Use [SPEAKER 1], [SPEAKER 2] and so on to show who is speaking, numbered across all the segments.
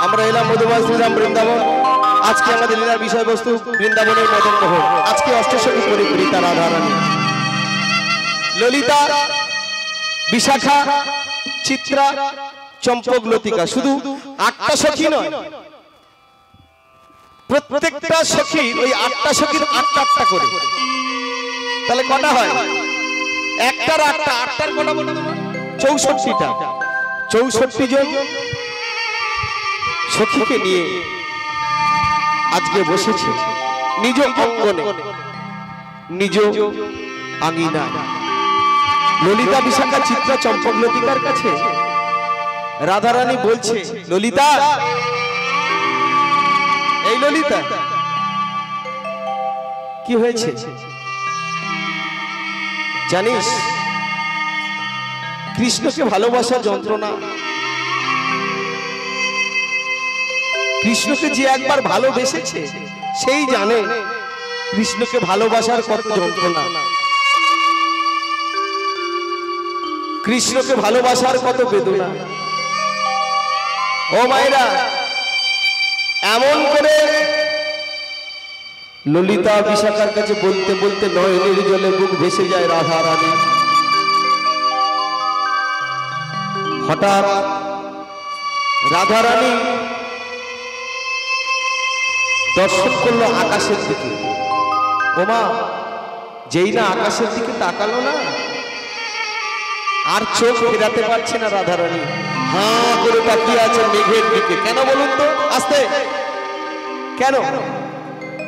[SPEAKER 1] আমরা এলাম মধুময় শ্রীরাম বৃন্দাবন। আজকে আমাদের লীলার বিষয়বস্তু বৃন্দাবনের মদন মোহন। আজকে অষ্টসখী পরিপূরিতা রাধারানী, ললিতা, বিশাখা, চিত্রা, চম্পক, লতিকা। শুধু 8টা সখী নয়, প্রত্যেকটা সখী ওই 8টা সখীর 8টা করে। তাহলে কটা হয়? একটার 8টা, 8টার কটা বলে দেবো? 64টা। 64 জন সখীকে নিয়ে আজকে বসেছে নিজ অঙ্গনে, নিজ আঙিনা। ললিতা, বিশাখা, চিত্রা, চম্পক, লতিকার কাছে রাধারানী বলছে, ললিতা, এই ললিতা, কি হয়েছে জানিস? কৃষ্ণকে ভালোবাসার যন্ত্রণা, কৃষ্ণকে যে একবার ভালোবেসেছে সেই জানে কৃষ্ণকে ভালোবাসার কত যন্ত্রণা, কৃষ্ণকে ভালোবাসার কত বেদনা। ও মায়েরা, এমন করে ললিতা বিশাখার কাছে বলতে বলতে নয়নের জলে বুক ভেসে যায় রাধা রানী। হঠাৎ রাধা রানী দর্শন করলো আকাশের দিকে। ওমা, যেই না আকাশের দিকে তাকালো না, আর চোখ ফেরাতে পারছে না রাধা রানী। হাঁ করে তাকিয়ে আছে মেঘের দিকে। কেন বলুন তো? আস্তে। কেন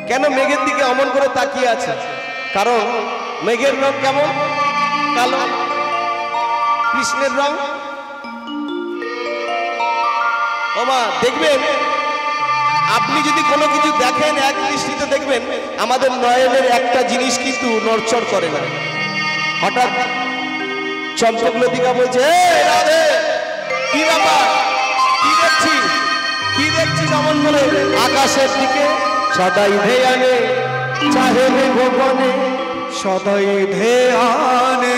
[SPEAKER 1] কেন মেঘের দিকে অমন করে তাকিয়ে আছে? কারণ মেঘের রং কেমন? কালো। কৃষ্ণের রং? ওমা, দেখবেন আপনি যদি কোনো কিছু দেখেন এক দৃষ্টিতে দেখবেন আমাদের নয়নের একটা জিনিস কিন্তু নড়চড় করে না। হঠাৎ চম্পক লতিকা বলছে, রাধে, কি ব্যাপার? কি দেখছিস? কি দেখছিস অমন করে? আকাশের দিকে। সদাই ধ্যানে চাহে ভগবানে, সদাই ধ্যানে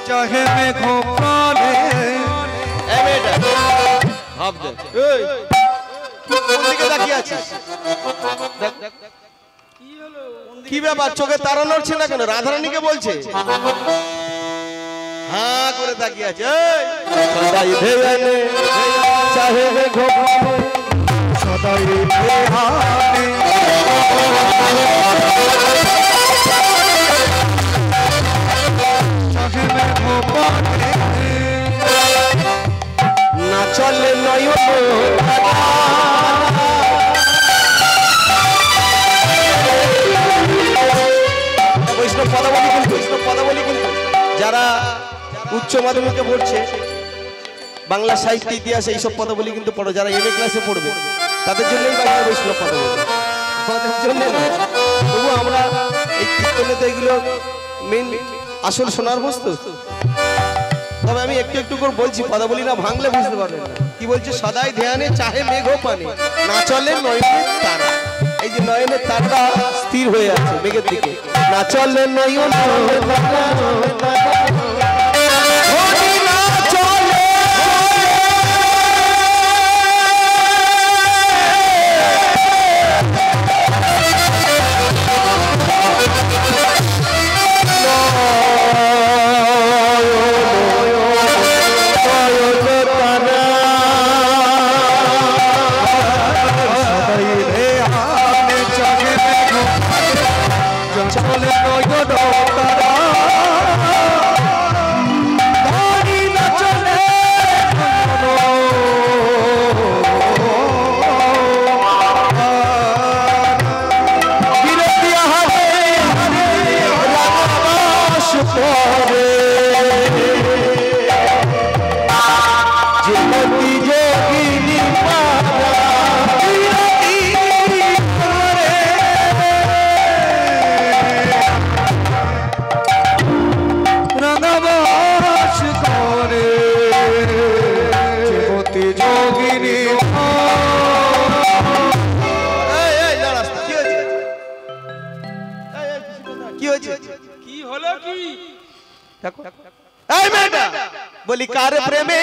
[SPEAKER 1] চাহে ভগবানে। ভাব দেখ, এই কোন দিকে তাকিয়ে আছিস? দেখ কি ব্যাপার? চোখে তারা নড়ছে না কেন? রাধারানীকে বলছে। হাঁ করে তাকিয়ে আছে। সদাই ধ্যানে চাহে ভগবানে, সদাই ধ্যানে চাহে ভগবানে। না চলে নয়ন বৈষ্ণব পদাবলী কিন্তু, বৈষ্ণব পদাবলী কিন্তু যারা উচ্চ মাধ্যমিকে পড়ছে, বাংলা সাহিত্য, ইতিহাস, এইসব পদাবলী কিন্তু পড়ো। যারা এমএ ক্লাসে পড়বে তাদের জন্যই বাংলা বৈষ্ণব পদাবলী, আমাদের জন্য নয়। তবু আমরা এই কীর্তনে তো এগুলো মেন আসল শোনার বস্তু। তবে আমি একটু একটু করে বলছি, পদাবলী না ভাঙলে বুঝতে পারবেন না। কি বলছে? সদাই ধ্যানে চাহে মেঘ পানে, না চলে নয়নের তারা। এই যে নয়নের তারটা স্থির হয়ে আছে মেঘের দিকে। না চলে নয়ন
[SPEAKER 2] হলো কি?
[SPEAKER 1] দেখো এই মেয়েটা বলি কার প্রেমে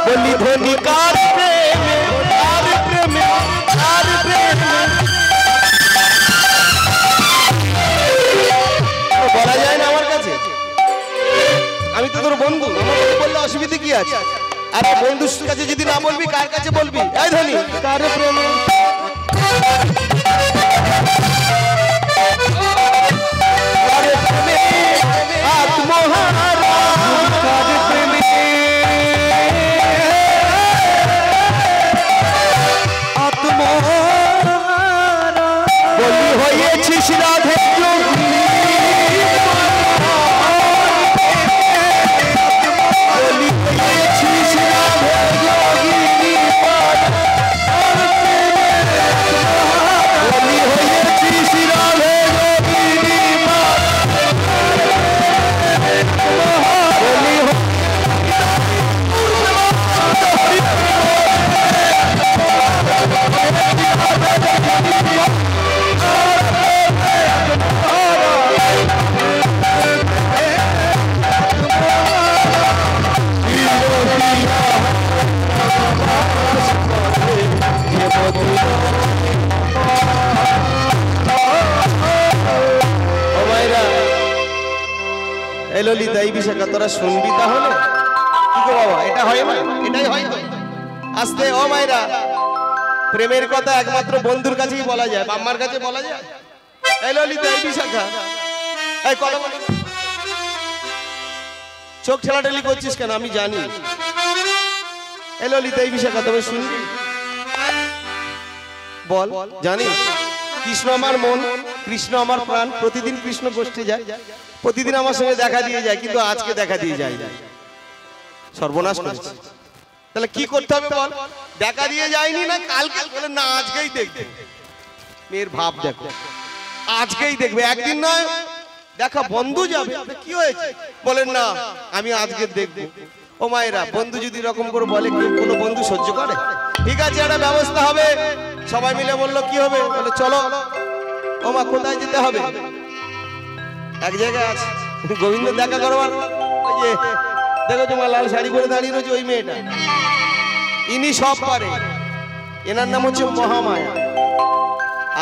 [SPEAKER 1] বলি ধনী কার প্রেমে কার প্রেমে কার প্রেমে বলা যায় না আমার কাছে। আমি তো তোর বন্ধু, আমার কাছে বললে অসুবিধা কি আছে? আর বন্ধুর কাছে যদি না বলবি কার কাছে বলবি? এই ধনী কার প্রেমে আত্মহারা কার প্রেমে আত্মহারা বলি হয়েছিস রাধে যোগী বলি হয়েছিস রাধে যোগিনী বলি হয়েছিস রাধে যোগিনী বলি এই ললিতা এই বিষয়টা তোরা শুনবি তাহলে? কি গো বাবা, এটা হয় না? এটাই হয় তো। আস্তে ও মায়েরা, প্রেমের কথা একমাত্র বন্ধুর কাছেই বলা যায়, বাম্মার কাছে বলা যায়? এই ললিতা এই বিষয়টা এই কথা বল, চোখ ঠেলাঠেলি করছিস কেন? আমি জানি। এই ললিতা এই বিষয়টা তবে শুনবি? বল, জানিস কৃষ্ণ আমার মন, কৃষ্ণ আমার প্রাণ, প্রতিদিন কৃষ্ণ গোষ্ঠী যায়, প্রতিদিন আমার সঙ্গে দেখা দিয়ে যায়, কিন্তু আজকে দেখা দিয়ে যায় না। সর্বনাশ করেছে। তাহলে কি করতে হবে বল? দেখা দিয়ে যায়নি না কালকে বলে না আজকেই দেখবে। মেয়ের ভাব দেখো, আজকেই দেখবে, একদিন নয়। দেখা বন্ধু যাবে, কি হয়েছে বলেন না আমি আজকে দেখবো। ও মায়েরা, বন্ধু যদি এরকম করে বলে, কোনো বন্ধু সহ্য করে? ঠিক আছে, একটা ব্যবস্থা হবে। সবাই মিলে বললো কি হবে? বলে চলো। ও মা, কোথায় যেতে হবে? এক জায়গায় আছে গোবিন্দ দেখা করবার। ওই যে দেখো তোমার লাল শাড়ি পরে দাঁড়িয়ে রয়েছে ওই মেয়েটা, ইনি সব পারে। এনার নাম হচ্ছে মহামায়া।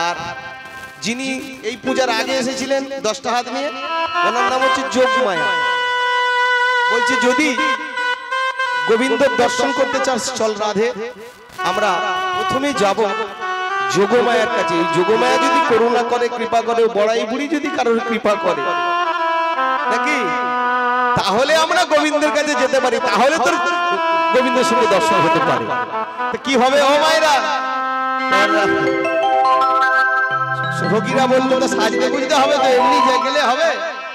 [SPEAKER 1] আর যিনি এই পূজার আগে এসেছিলেন 10টা হাত নিয়ে, ওনার নাম হচ্ছে যোগমায়া। বলছি যদি গোবিন্দ দর্শন করতে চাস চল রাধে, আমরা প্রথমে যাব যোগমায়ার কাছে। এই যোগমায়া যদি করুণা করে, কৃপা করে, বড়াই বুড়ি যদি কারোর কৃপা করে নাকি, তাহলে আমরা গোবিন্দের কাছে যেতে পারি, তাহলে তোর গোবিন্দের সঙ্গে দর্শন হতে পারে। কি হবে ও মায়েরা? রোগীরা বললো তো সাজতে বুঝতে হবে তো, এমনি গেলে হবে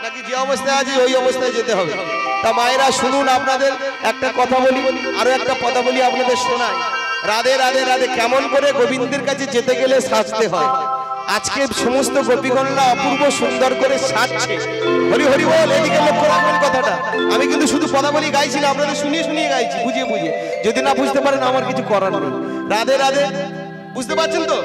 [SPEAKER 1] নাকি? যে অবস্থায় আছে ওই অবস্থায় যেতে হবে। তা মায়েরা শুনুন, আপনাদের একটা কথা বলি, আরো একটা কথা বলি আপনাদের শোনাই। রাধে রাধে রাধে কেমন করে গোবিন্দের কাছে যেতে গেলে সাজতে হয়। আজকে সমস্ত গোপীগণরা অপূর্ব সুন্দর করে সাজছে। হরি হরি বল, এদিকে লক্ষ্য রাখবেন কথাটা। আমি কিন্তু শুধু পদাবলী গাইছি না, আপনাদের শুনিয়ে শুনিয়ে গাইছি, বুঝিয়ে বুঝিয়ে। যদি না বুঝতে পারেন আমার কিছু করার নেই। রাধে রাধে, বুঝতে পারছেন তো?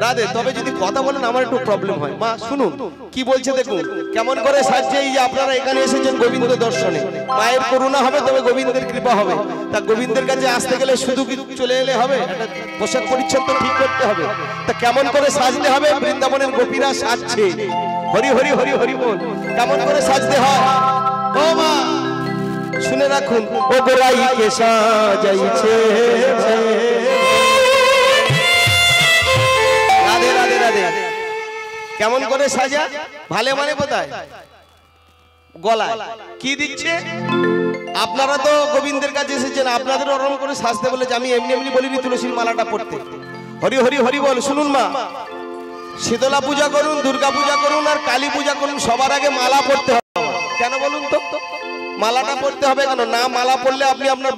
[SPEAKER 1] রাধে। তবে যদি কথা বলেন আমার একটু প্রবলেম হয়। মা শুনুন কি বলছে, দেখুন কেমন করে সাজছে। এই যে আপনারা এখানে এসেছেন গোবিন্দ দর্শনে, মায়ের করুণা হবে তবে গোবিন্দের কৃপা হবে। তা গোবিন্দের কাছে আসতে গেলে শুধু কি চলে এলে হবে? একটা পোশাক পরিচ্ছদ তো ঠিক করতে হবে। তা কেমন করে সাজতে হবে? বৃন্দাবনের গোপীরা সাজছে। হরি হরি হরি হরি বল। কেমন করে সাজতে হয় ও মা শুনে রাখুন। ও গোরাইকে সাজাইছে, রাধে রাধে রাধে। কেমন করে সাজা? ভালে মানে কোথায়? গলায় কি দিচ্ছে? আপনারা তো গোবিন্দের কাছে এসেছেন, আপনাদের ওরকম করে সাজতে বলেছে। আমি এমনি এমনি বলিনি তুলসীর মালাটা পড়তে। হরি হরি হরি বল। শুনুন মা, শীতলা পূজা করুন, দুর্গা পূজা করুন আর কালী পূজা করুন, সবার আগে মালা পড়তে হবে। কেন বলুন তো? মালাটা পড়তে হবে কেন না? মালা পড়লে আপনি আপনার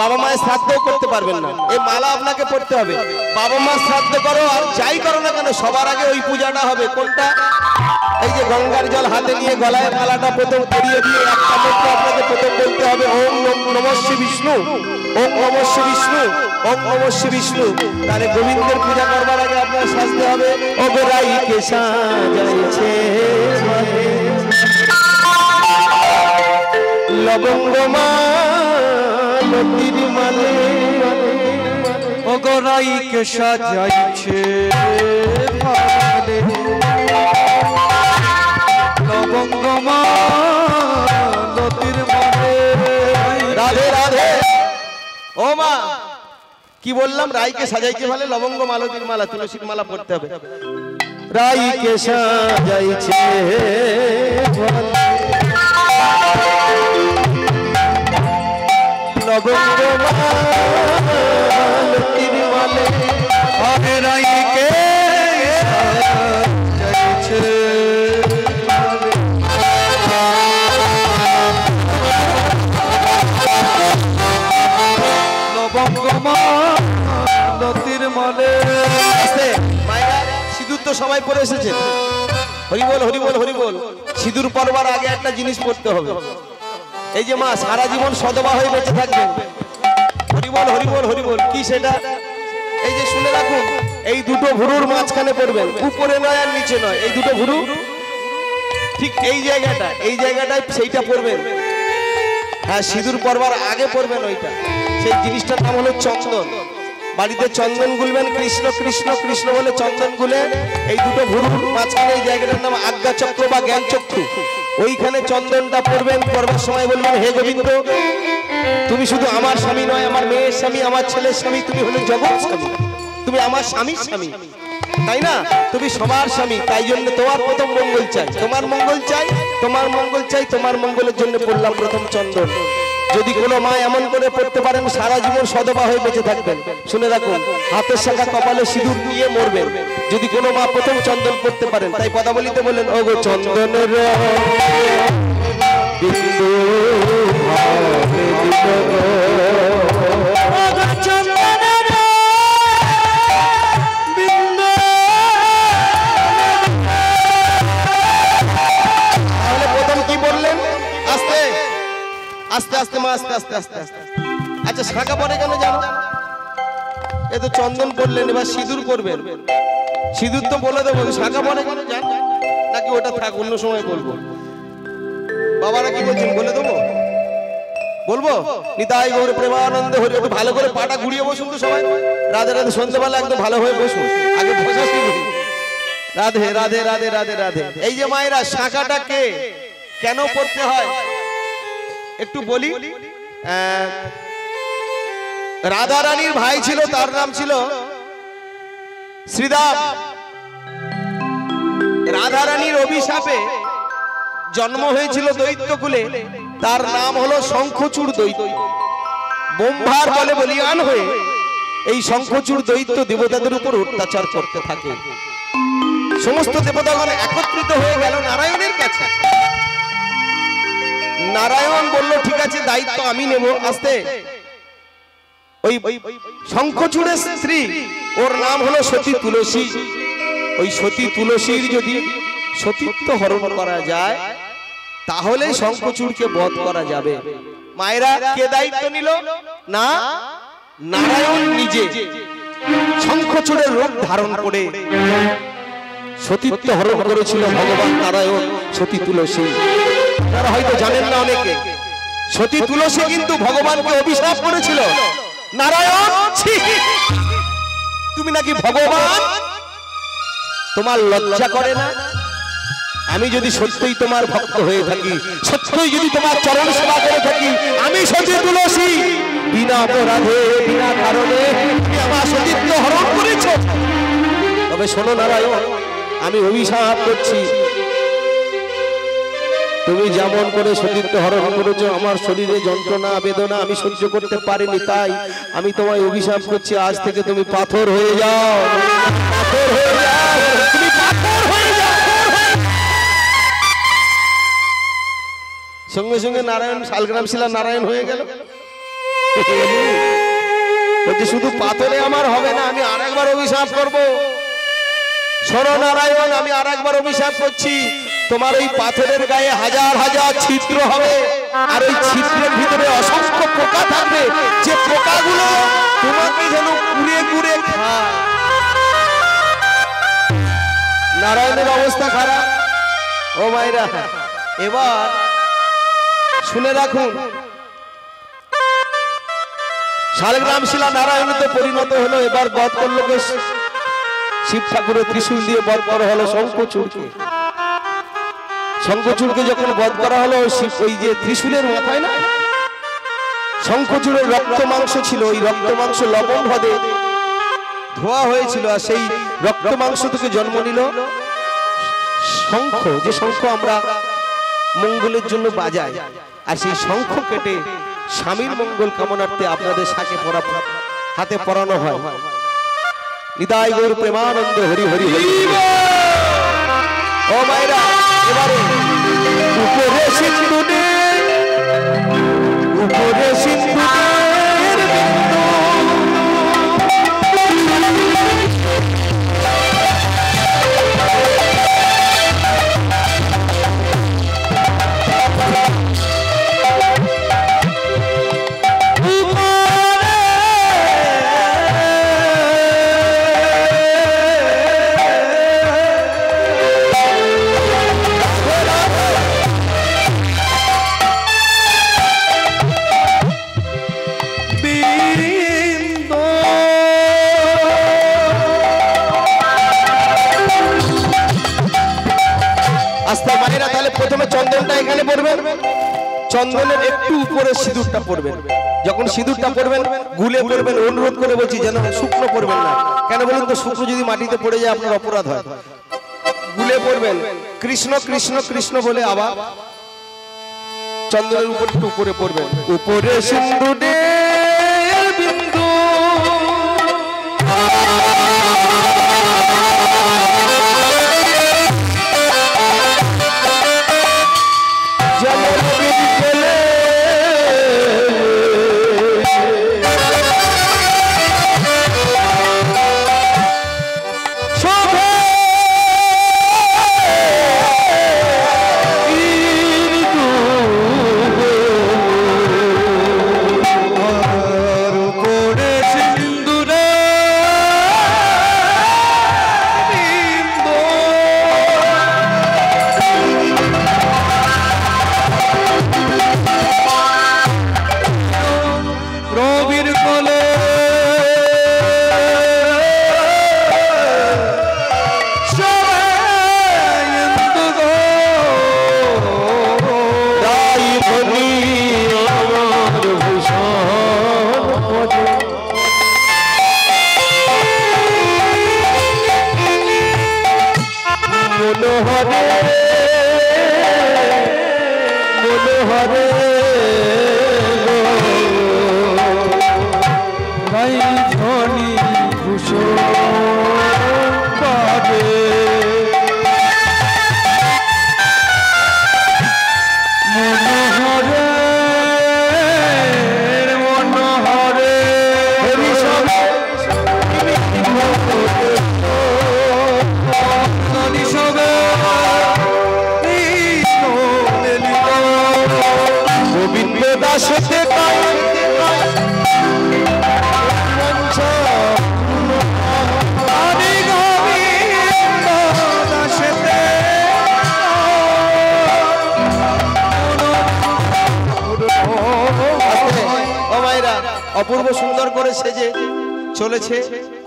[SPEAKER 1] বাবা মায়ের শ্রাদ্ধও করতে পারবেন না। এই মালা আপনাকে পড়তে হবে। বাবা মা শ্রাদ্ধ করো আর যাই করো না কেন, সবার আগে ওই পূজাটা হবে। কোনটা? এই যে গঙ্গার জল হাতে নিয়ে গলায় মালাটা প্রথম পরিয়ে দিয়ে একটা মন্ত্র আপনাকে প্রথম বলতে হবে, ওম নমঃ শ্রী বিষ্ণু, ওম নমঃ শ্রী বিষ্ণু, ওম নমঃ শ্রী বিষ্ণু। তাহলে গোবিন্দের পূজা করবার আগে আপনার সাজতে হবে, ও গোরাইকে সাজাইছে লবঙ্গ মালতির মালে,
[SPEAKER 2] ও গোরাইকে সাজাইছে লবঙ্গ মালতির মালে।
[SPEAKER 1] রাধে রাধে। ও মা কি বললাম? রাইকে সাজাইছে ভালে লবঙ্গ মালতির মালা, তুলসীর মালা পড়তে হবে। রাইকে সাজাইছে লবঙ্গ মালতির মালে,
[SPEAKER 2] আরে রাইকে সাজাইছে লবঙ্গ মালতির মালে।
[SPEAKER 1] মায়েরা সিঁদুর তো সবাই পরে এসেছেন। হরিবল হরিবল হরিবল। সিঁদুর পরবার আগে একটা জিনিস পড়তে হবে। এই যে মা সারা জীবন সদবা হয়ে বেঁচে থাকবেন। হরিবল হরিবল হরিবল। কি সেটা? এই যে শুনে রাখুন, এই দুটো ভুরুর মাঝখানে পড়বেন, উপরে নয় আর নিচে নয়। এই দুটো ভুরু ঠিক এই জায়গাটায় সেইটা পড়বেন। হ্যাঁ, সিঁদুর পরবার আগে পড়বেন ওইটা। সেই জিনিসটার নাম হলো চন্দন। বাড়িতে চন্দন গুলবেন, কৃষ্ণ কৃষ্ণ কৃষ্ণ বলে চন্দন গুলে এই দুটো ভুরুর মাঝখানে এই জায়গাটার নাম আজ্ঞা চক্র বা জ্ঞান চক্ষু। ওইখানে চন্দনটা পড়বেন। পড়বার সময় বলবেন, হে গোবিন্দ, তুমি শুধু আমার স্বামী নয়, আমার মেয়ের স্বামী, আমার ছেলের স্বামী, তুমি হলে জগৎ স্বামী, তুমি আমার স্বামীর স্বামী, তাই না? তুমি সবার স্বামী। তাই জন্য তোমার প্রথম মঙ্গল চাই, তোমার মঙ্গল চাই, তোমার মঙ্গল চাই, তোমার মঙ্গলের জন্য পড়লাম প্রথম চন্দন। যদি কোনো মা এমন করে পড়তে পারেন, সারা জীবন সদবা হয়ে বেঁচে থাকবেন। শুনে রাখুন, হাতের শাখা কপালে সিঁদুর নিয়ে মরবেন যদি কোনো মা প্রথম চন্দন পড়তে পারেন। তাই পদাবলিতে বলেন, ও গো চন্দনের বিন্দু ভাবে তাহলে প্রথম কি বললেন? আস্তে আস্তে আস্তে মা, আস্তে আস্তে আস্তে আস্তে। আচ্ছা, শাখা পরে কেন জানো? এ তো চন্দন পড়লেন, এবার সিঁদুর করবেন। সিঁদুর তো বলে দেবো, শাখা পরে কেন জান? নাকি ওটা থাক, অন্য সময় বলবো। বাবারা কি বলছেন বলে দেবো? বলবো? নিতাই গৌর প্রেমানন্দে হরি। একটু ভালো করে পাটা ঘুরিয়ে বসুন তো সবাই। রাধে রাধে। সন্ধ্যেবেলা একদম ভালো হয়ে বসুন। আগে বসে শিখুন। রাধে রাধে রাধে রাধে রাধে। এই যে মায়েরা, শাখাটা কে কেন পড়তে হয় একটু বলি। রাধা রানীর ভাই ছিল, তার নাম ছিল শ্রীদাম। রাধা রানীর অভিশাপে জন্ম হয়েছিল দৈত্যকুলে। তার নাম হলো শঙ্খচূড় দৈত্য। ব্রহ্মার বলে বলিয়ান হয়ে এই শঙ্খচূড় দৈত্য দেবতাদের উপর অত্যাচার করতে থাকে। সমস্ত দেবতাগণ একত্রিত হয়ে গেল নারায়ণের কাছে। নারায়ণ বলল, ঠিক আছে, দায়িত্ব আমি নেব। আস্তে। ওই শঙ্খচূড়ের স্ত্রী, ওর নাম হলো সতী তুলসী। ওই সতী তুলসীর যদি সতীত্ব হরণ করা যায়, তাহলে শঙ্খচূড়কে বধ করা যাবে। মায়েরা, কে দায়িত্ব নিল? না, নারায়ণ নিজে শঙ্খচূড়ের রূপ ধারণ করে সতীত্ব হরণ করেছিল ভগবান নারায়ণ সতী তুলসী। তারা হয়তো জানেন না অনেকে, সতী তুলসী কিন্তু ভগবানকে অভিশাপ করেছিল, নারায়ণ তুমি নাকি ভগবান, তোমার লজ্জা করে না? আমি যদি সত্যই তোমার ভক্ত হয়ে থাকি, সত্যই যদি তোমার চরণ সেবা করে থাকি, আমি সতী তুলসী বিনা অপরাধে বিনা কারণে তুমি আমার সতীত্ব হরণ করেছ। তবে শোনো নারায়ণ, আমি অভিশাপ করছি, তুমি যেমন করে সতীত্ব হরণ করেছো, আমার শরীরে যন্ত্রণা বেদনা আমি সহ্য করতে পারিনি, তাই আমি তোমায় অভিশাপ করছি, আজ থেকে তুমি পাথর হয়ে যাও, পাথর হয়ে যাও, তুমি পাথর হয়ে যাও। সঙ্গে সঙ্গে নারায়ণ শালগ্রাম শিলা নারায়ণ হয়ে গেল। বলছে শুধু পাথরে আমার হবে না, আমি আরেকবার অভিশাপ করব। শোনো নারায়ণ, আমি আরেকবার অভিশাপ করছি, তোমার ওই পাথরের গায়ে হাজার হাজার ছিদ্র হবে, আর ওই ছিদ্রের ভিতরে অসংখ্য পোকা থাকবে, যে পোকাগুলো তোমাকে যেন কুড়ে কুড়ে খায়। নারায়ণের অবস্থা খারাপ। ও মাইরা, এবার শুনে রাখুন, শালগ্রাম শিলা নারায়ণতে পরিণত হলো। এবার বধ করলো শিব ঠাকুরের ত্রিশূল দিয়ে বধ করা হলো শঙ্খচূড়কে। শঙ্খচূড়কে যখন বধ করা হলো, ওই যে ত্রিশূলের মাথায় না শঙ্খচূড়ের রক্ত মাংস ছিল, ওই রক্ত মাংস লবণ হ্রদে ধোয়া হয়েছিল, আর সেই রক্ত মাংস থেকে জন্ম নিল শঙ্খ, যে শঙ্খ আমরা মঙ্গলের জন্য বাজাই। আর সেই শঙ্খ কেটে স্বামীর মঙ্গল কামনার্থে আপনাদের হাতে পরানো হয়। নিতাই গৌর প্রেমানন্দ হরি হরি হরি। ও মায়েরা, এবারে উপরে সিন্ধুতে, উপরে সিন্ধুতের বিন্দু, চন্দনটা এখানে পড়বেন, চন্দনের একটু উপরে সিঁদুরটা পড়বেন। যখন সিঁদুরটা পড়বেন গুলে পড়বেন, অনুরোধ করে বলছি যেন শুকনো পড়বেন না। কেন বলুন তো, শুকনো যদি মাটিতে পড়ে যায় আপনার অপরাধ হয়। গুলে পড়বেন, কৃষ্ণ কৃষ্ণ কৃষ্ণ বলে আবার চন্দনের উপর একটু উপরে পড়বেন। উপরে সিঁদুরের বিন্দু, অপূর্ব সুন্দর করে সেজে চলেছে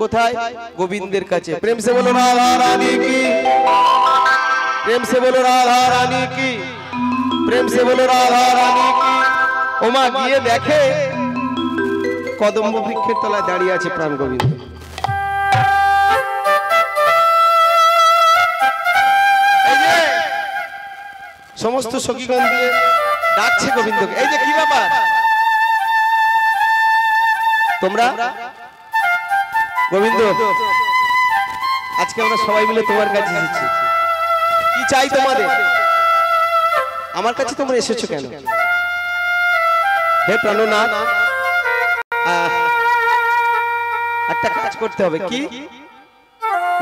[SPEAKER 1] কোথায়? গোবিন্দের কাছে। প্রেম সে বলো রাধা রানী কি, প্রেম সে বলো রাধা রানী কি, প্রেম সে বলো রাধা রানী কি। ওমা গিয়ে দেখে কদম্ব বৃক্ষের তলায় দাঁড়িয়ে আছে প্রাণ গোবিন্দ। এই যে সমস্ত সখীগণ দিয়ে ডাকছে গোবিন্দকে। এই যে কি ব্যাপার, তোমরা গোবিন্দ আজকে আমরা সবাই মিলে তোমার কাছে এসেছি, কি চাই তোমাদের? আমার কাছে তোমরা এসেছো কেন? হে প্রাণনাথ, একটা কাজ করতে হবে। কি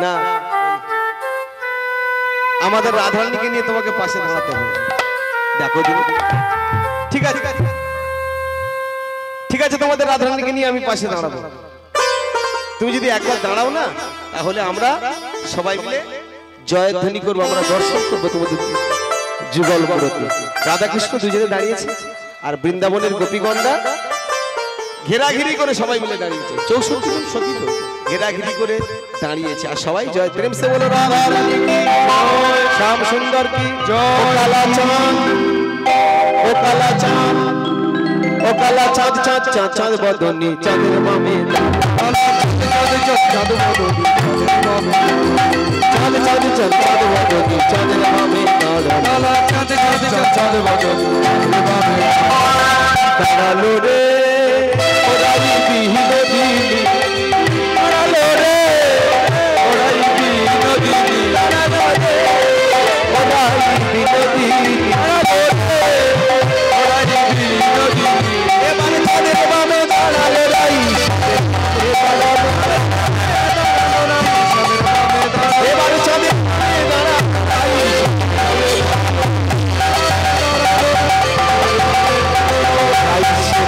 [SPEAKER 1] না, আমাদের রাধারানীকে নিয়ে তোমাকে পাশে দাঁড়াতে হবে। দেখো দিন, ঠিক আছে ঠিক আছে, তোমাদের রাধারানীকে নিয়ে আমি পাশে দাঁড়াবো। তুমি যদি একবার দাঁড়াও না, তাহলে আমরা সবাই মিলে জয়ধ্বনি করবো, আমরা দর্শন করবো তোমাদের যুগল করতে। রাধাকৃষ্ণ দুজনে দাঁড়িয়েছে, আর বৃন্দাবনের গোপীগণরা ঘেরাঘিরি করে সবাই মিলে দাঁড়িয়েছে। 64 জন সখী তো ঘেরাঘিরি করে দাঁড়িয়েছে, আর সবাই জয় প্রেম সে বলো রাধা রানী কি জয়, শ্যাম সুন্দর কি জয়, কালা চাঁদ ও কালা চাঁদ ও কালা চাঁদ চাঁদ চাঁদ চাঁদ বদনি চাঁদের মামে চাঁদ চাঁদ বদনি চাঁদ চাঁদ চাঁদ চাঁদ বদনি চাঁদের মামে কালা চাঁদ চাঁদ চাঁদ চাঁদ বদনি দাঁড়ালো রে ওরাই বিনোদিনী, দাঁড়ালো রে ওরাই বিনোদিনী, দাঁড়ালো রে ওরাই বিনোদিনী, দাঁড়ালো রে ওরাই বিনোদিনী। এবার চাঁদের বামে দাঁড়ালো রাই, এবার চাঁদের বামে দাঁড়ালো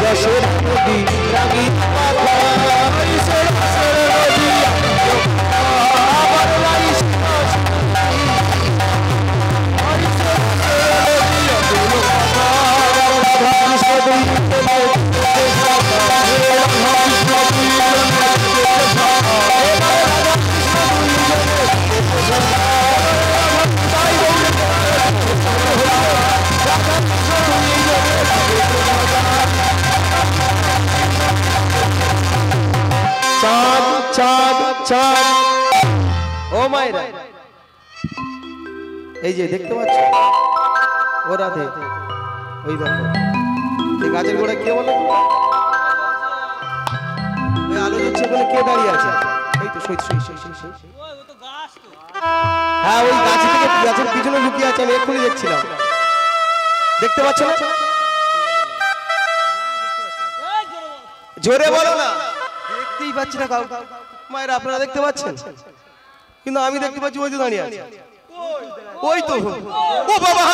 [SPEAKER 1] রসের নদী রাগী পাতা, রসের নদী আবার রাইস চাঁদ চাঁদ চাঁদ। ও মায়েরা, এই যে দেখতে পাচ্ছ ও রাধে, ওই দেখো এই গাছের গোড়ায় কে বলো, ওই আলো জ্বলছে বলে কে দাঁড়িয়ে আছে? এই তো সই সই সই সই সই। হ্যাঁ, ওই গাছ থেকে গাছের পিছনে লুকিয়ে আছে, আমি এক্ষুনি দেখছিলাম। দেখতে পাচ্ছ না? জোরে বলো না। দেখতেই পাচ্ছি না কাউ। মায়েরা আপনারা দেখতে পাচ্ছেন, কিন্তু আমি দেখতে পাচ্ছি ওই তো দাঁড়িয়ে আছে। ওই তো, ও বাবা,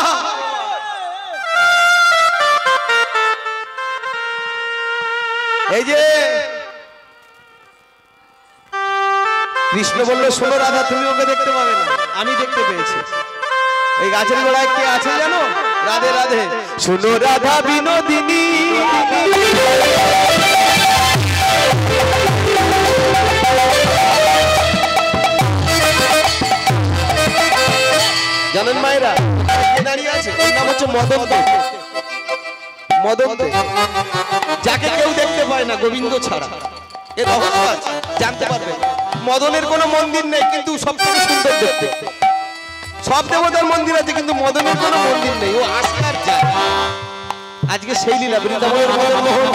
[SPEAKER 1] এই যে কৃষ্ণ বলল শোনো রাধা, তুমি ওকে দেখতে পাবে না, আমি দেখতে পেয়েছি। এই গাছের গোড়ায় কে আছে জানো? রাধে রাধে শোনো রাধা বিনোদিনী, জানেন মায়েরা কে দাঁড়িয়ে আছে? ওর নাম হচ্ছে মদন দে। মদন দে, যাকে কেউ দেখতে পায় না গোবিন্দ ছাড়া। এর রহস্য আছে, জানতে পারবে। মদনের কোনো মন্দির নেই, কিন্তু সব থেকে সুন্দর দেখতে। সব দেবতার মন্দির আছে, কিন্তু মদনের কোনো মন্দির নেই, ও আসে আর যায়। আজকে সেই লীলা বৃন্দাবনের মদন মোহন।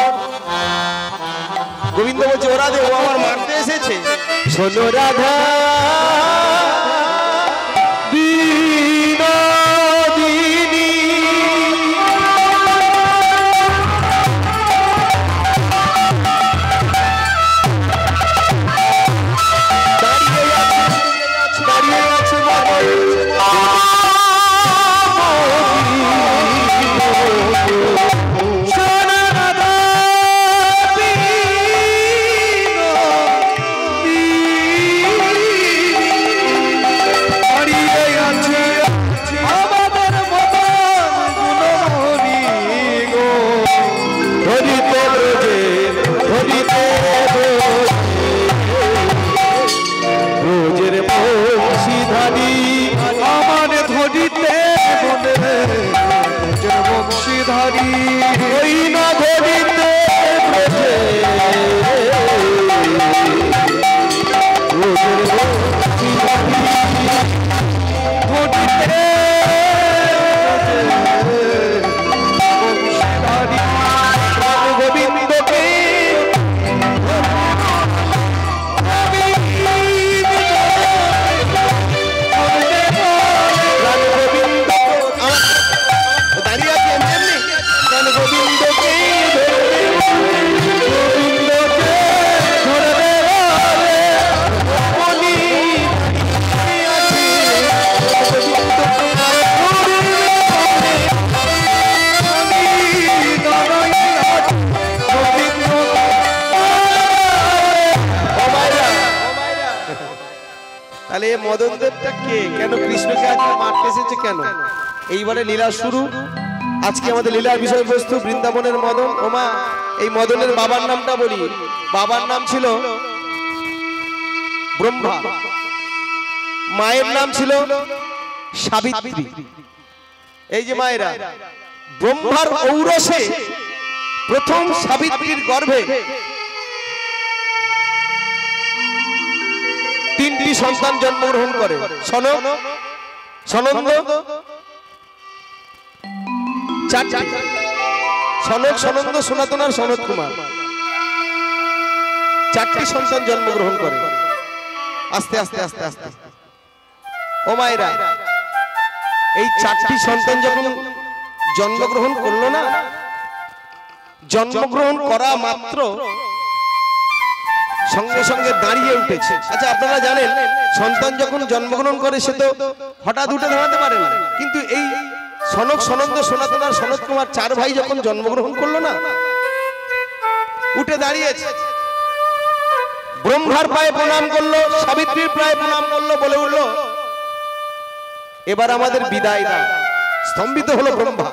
[SPEAKER 1] গোবিন্দ বলছে ওরা দে, ও আমার মারতে এসেছে। শোনো রাধা মদন দেবটা কে, কেন কৃষ্ণকে আজকে মারতে এসেছে কেন? এইবারে লীলা শুরু। আজকে আমাদের লীলার বিষয়বস্তু বৃন্দাবনের মদন। ওমা, এই মদনের বাবার নামটা বলি। বাবার নাম ছিল ব্রহ্মা, মায়ের নাম ছিল সাবিত্রী। এই যে মায়েরা, ব্রহ্মার ঔরসে প্রথম সাবিত্রীর গর্ভে তিনটি সন্তান জন্মগ্রহণ করে। সনক, সনন্দ, চারটি। সনক, সনন্দ, সনাতন আর সনত কুমার, চারটি সন্তান জন্মগ্রহণ করে। আস্তে আস্তে আস্তে আস্তে ও মায়েরা, এই চারটি সন্তান যখন জন্মগ্রহণ করলো না, জন্মগ্রহণ করা মাত্র সঙ্গে সঙ্গে দাঁড়িয়ে উঠেছে। আচ্ছা, আপনারা জানেন সন্তান যখন জন্মগ্রহণ করে সে তো হঠাৎ উঠে দাঁড়াতে পারে না, কিন্তু এই সনক, সনন্দ, সনাতন আর সনত কুমার চার ভাই যখন জন্মগ্রহণ করলো না, উঠে দাঁড়িয়েছে। ব্রহ্মার পায়ে প্রণাম করলো, সাবিত্রীর পায়ে প্রণাম করলো, বলে উঠলো এবার আমাদের বিদায় দাও। স্তম্ভিত হলো ব্রহ্মা,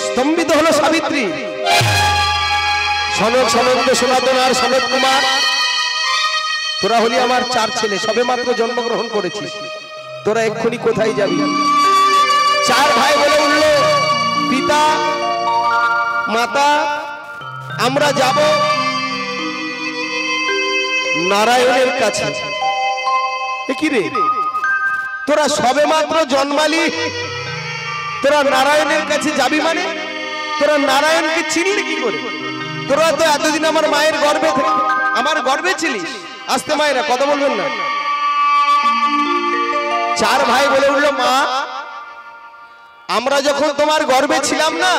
[SPEAKER 1] স্তম্ভিত হলো সাবিত্রী। সনক, সনন্দ, সনাতন আর সনত কুমার, তোরা হলি আমার চার ছেলে, সবে মাত্র জন্মগ্রহণ করেছিস, তোরা এক্ষুনি কোথায় যাবি? চার ভাই বলে উঠলো, পিতা মাতা, আমরা যাব নারায়ণের কাছে। কি রে, তোরা সবে মাত্র জন্মালি, তোরা নারায়ণের কাছে যাবি মানে? তোরা নারায়ণকে চিনলি কি করে? তোরা তো এতদিন আমার মায়ের গর্ভে, আমার গর্ভে ছিলিস। আস্তে মায়েরা, কথা বলবেন না। চার ভাই বলে উঠলো, মা আমরা যখন তোমার গর্ভে ছিলাম না,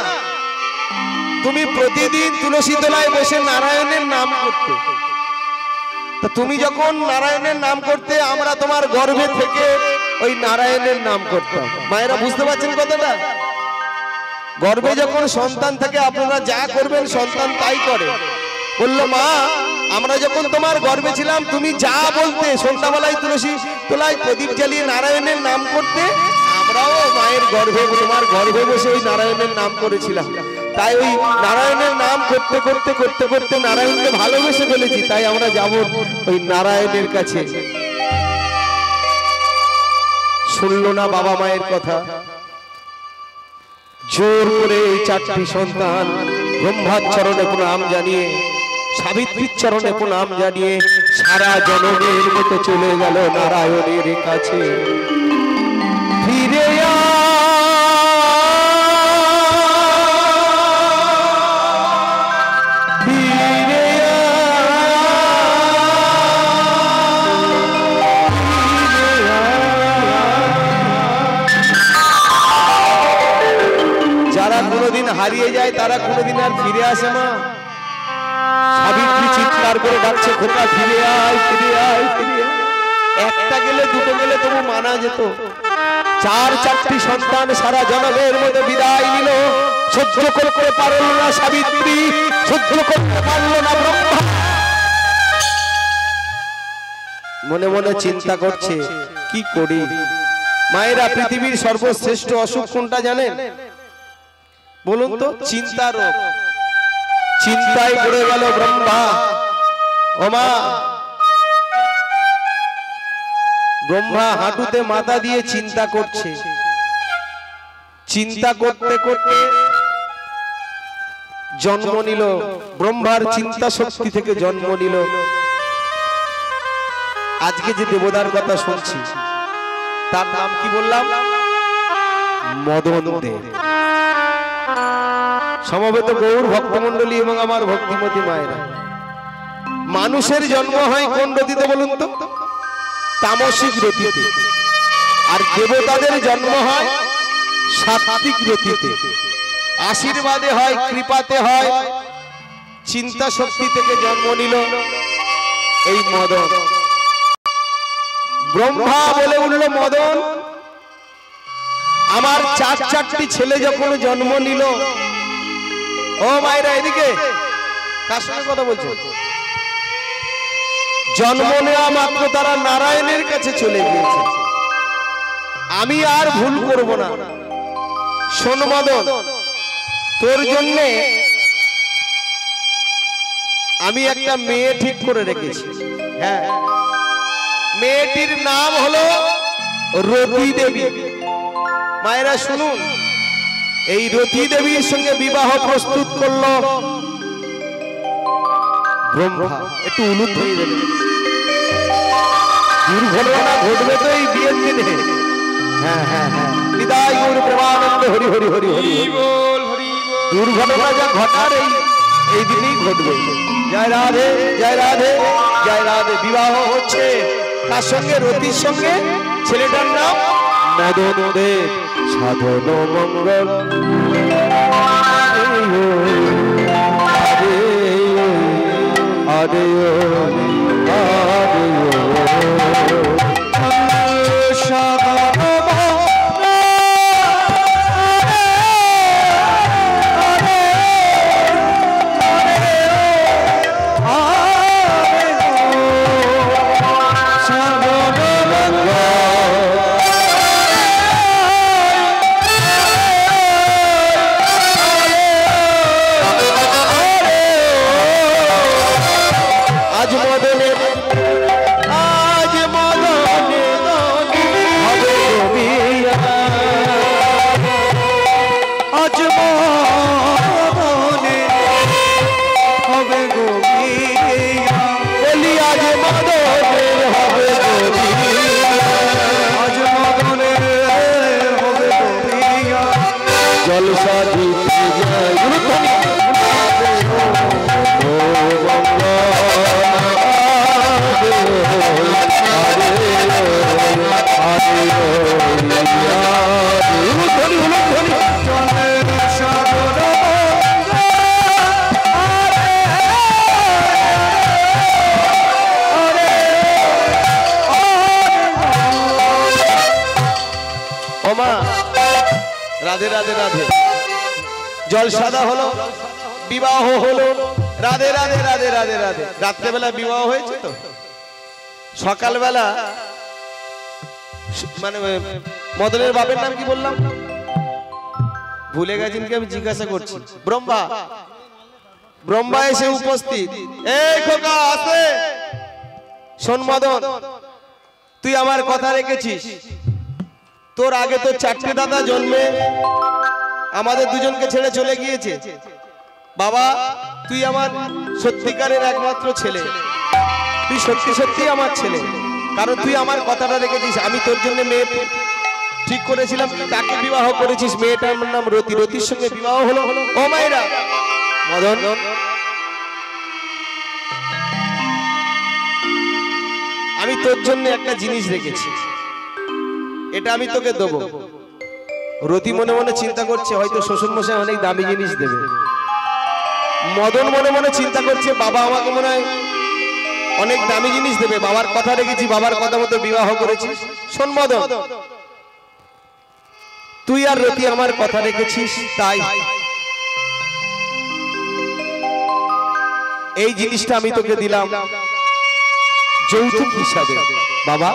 [SPEAKER 1] তুমি প্রতিদিন তুলসী তলায় বসে নারায়ণের নাম করতে। তা তুমি যখন নারায়ণের নাম করতে, আমরা তোমার গর্ভে থেকে ওই নারায়ণের নাম করতাম। মায়েরা বুঝতে পারছেন কথাটা? গর্ভে যখন সন্তান থাকে, আপনারা যা করবেন সন্তান তাই করে। বললো, মা আমরা যখন তোমার গর্ভে ছিলাম, তুমি যা বলতে, সন্ধ্যাবেলায় তুলসী তলায় প্রদীপ জ্বালিয়ে নারায়ণের নাম করতে, আমরাও মায়ের গর্ভে, তোমার গর্ভে বসে ওই নারায়ণের নাম করেছিলাম। তাই ওই নারায়ণের নাম করতে করতে করতে করতে নারায়ণকে ভালোবেসে ফেলেছি, তাই আমরা যাব ওই নারায়ণের কাছে। শুনলো না বাবা মায়ের কথা, জোর করে এই চারটি সন্তান ব্রহ্মার চরণে প্রণাম জানিয়ে, সাবিত্রীর চরণে প্রণাম জানিয়ে সারা জনমের মতো চলে গেল নারায়ণের কাছে। ফিরে হারিয়ে যায় তারা কোনোদিন আর ফিরে আসে না। সাবিত্রী চিৎকার করে ডাকছে, খোকা ফিরে আয়, ফিরে আয়, ফিরে আয়। একটা গেলে দুটো গেলে তবু মানা যেত। চারটি সন্তান সারা জনমের মধ্যে বিদায় নিল। সহ্য করতে পারল না সাবিত্রী, সহ্য করতে পারল না ব্রহ্মা। মনে মনে চিন্তা করছে, কি করি? মায়েরা, পৃথিবীর সর্বশ্রেষ্ঠ অসুখ কোনটা জানেন? বলুন তো? চিন্তা রোগ। চিন্তায় পড়ে গেল ব্রহ্মা। ওমা, ব্রহ্মা হাঁটুতে মাথা দিয়ে চিন্তা করছে। চিন্তা করতে করতে জন্ম নিল, ব্রহ্মার চিন্তা শক্তি থেকে জন্ম নিল আজকে যে দেবতার কথা শুনছি, তার নাম কি বললাম? মদন দেব। সমবেত গৌর ভক্তমন্ডলী এবং আমার ভক্তিমতী মায়েরা, মানুষের জন্ম হয় কোন রতিতে বলুন তো? তামসিক রতিতে। আর দেবতাদের জন্ম হয় সাত্ত্বিক রতিতে। আশীর্বাদে হয়, কৃপাতে হয়, চিন্তা শক্তি থেকে জন্ম নিল এই মদন। ব্রহ্মা বলে উঠল, মদন আমার চারটি ছেলে যখন জন্ম নিল, ও মায়েরা এদিকে, কার সঙ্গে কথা বলছো? জন্ম নেওয়া মাত্র তারা নারায়ণের কাছে চলে গিয়েছে। আমি আর ভুল করব না। শোন মদন, তোর জন্য আমি একটা মেয়ে ঠিক করে রেখেছি। হ্যাঁ, মেয়েটির নাম হলো রতি দেবী। মায়েরা শুনুন, এই রতি দেবীর সঙ্গে বিবাহ প্রস্তুত করলো ব্রহ্মা। একটু উলুদ হয়ে যাবে, দুর্ঘটনা ঘটবে তো এই বিয়ের দিনে। হ্যাঁ হ্যাঁ হ্যাঁ, বিদায় গৌর প্রেমানন্দ, হরি হরি হরি হরি বল, হরি বল। দুর্ঘটনা যা ঘটার এই দিনেই ঘটবে। জয় রাধে, জয় রাধে, জয় রাধে। বিবাহ হচ্ছে তার সঙ্গে, রতির সঙ্গে। ছেলেটার নাম মদন দেব। সাধন মঙ্গল আরে রাধে রাধে রাধে। জল সাদা হলো, বিবাহ হলো। রাধে রাধে রাধে রাধে রাধে। রাত্রেবেলা বিবাহ হয়েছে তো, সকালবেলা মানে মদনের বাপের নাম কি বললাম, ভুলে গেছেন কি? আমি জিজ্ঞাসা করছি। ব্রহ্মা। ব্রহ্মা এসে উপস্থিত। এই খোকা আসে। শোন মদন, তুই আমার কথা রেখেছিস। তোর আগে তো 4টে দাদা জন্মে আমাদের দুজনকে ছেড়ে চলে গিয়েছে। বাবা, তুই আমার সত্যিকারের একমাত্র ছেলে। তুই সত্যি সত্যি আমার ছেলে, কারণ তুই আমার কথাটা রেখেছিস। আমি তোর জন্য মেয়ে ঠিক করেছিলাম, তাকে বিবাহ করেছিস। মেয়েটার নাম রতি। রতির সঙ্গে বিবাহ হলো। ও মায়েরা, মদন, আমি তোর জন্য একটা জিনিস রেখেছি, এটা আমি তোকে দেবো। রতি মনে মনে চিন্তা করছে হয়তো শ্বশুর মশাই অনেক দামি জিনিস দেবে। মদন মনে মনে চিন্তা করছে বাবা আমাকে মনে হয় অনেক দামি জিনিস দেবে। বাবার কথা রেখেছি, বাবার কথা মতো বিবাহ করেছিস। শোন মদন, তুই আর রতি আমার কথা রেখেছিস, তাই এই জিনিসটা আমি তোকে দিলাম যৌতুক হিসাবে। বাবা,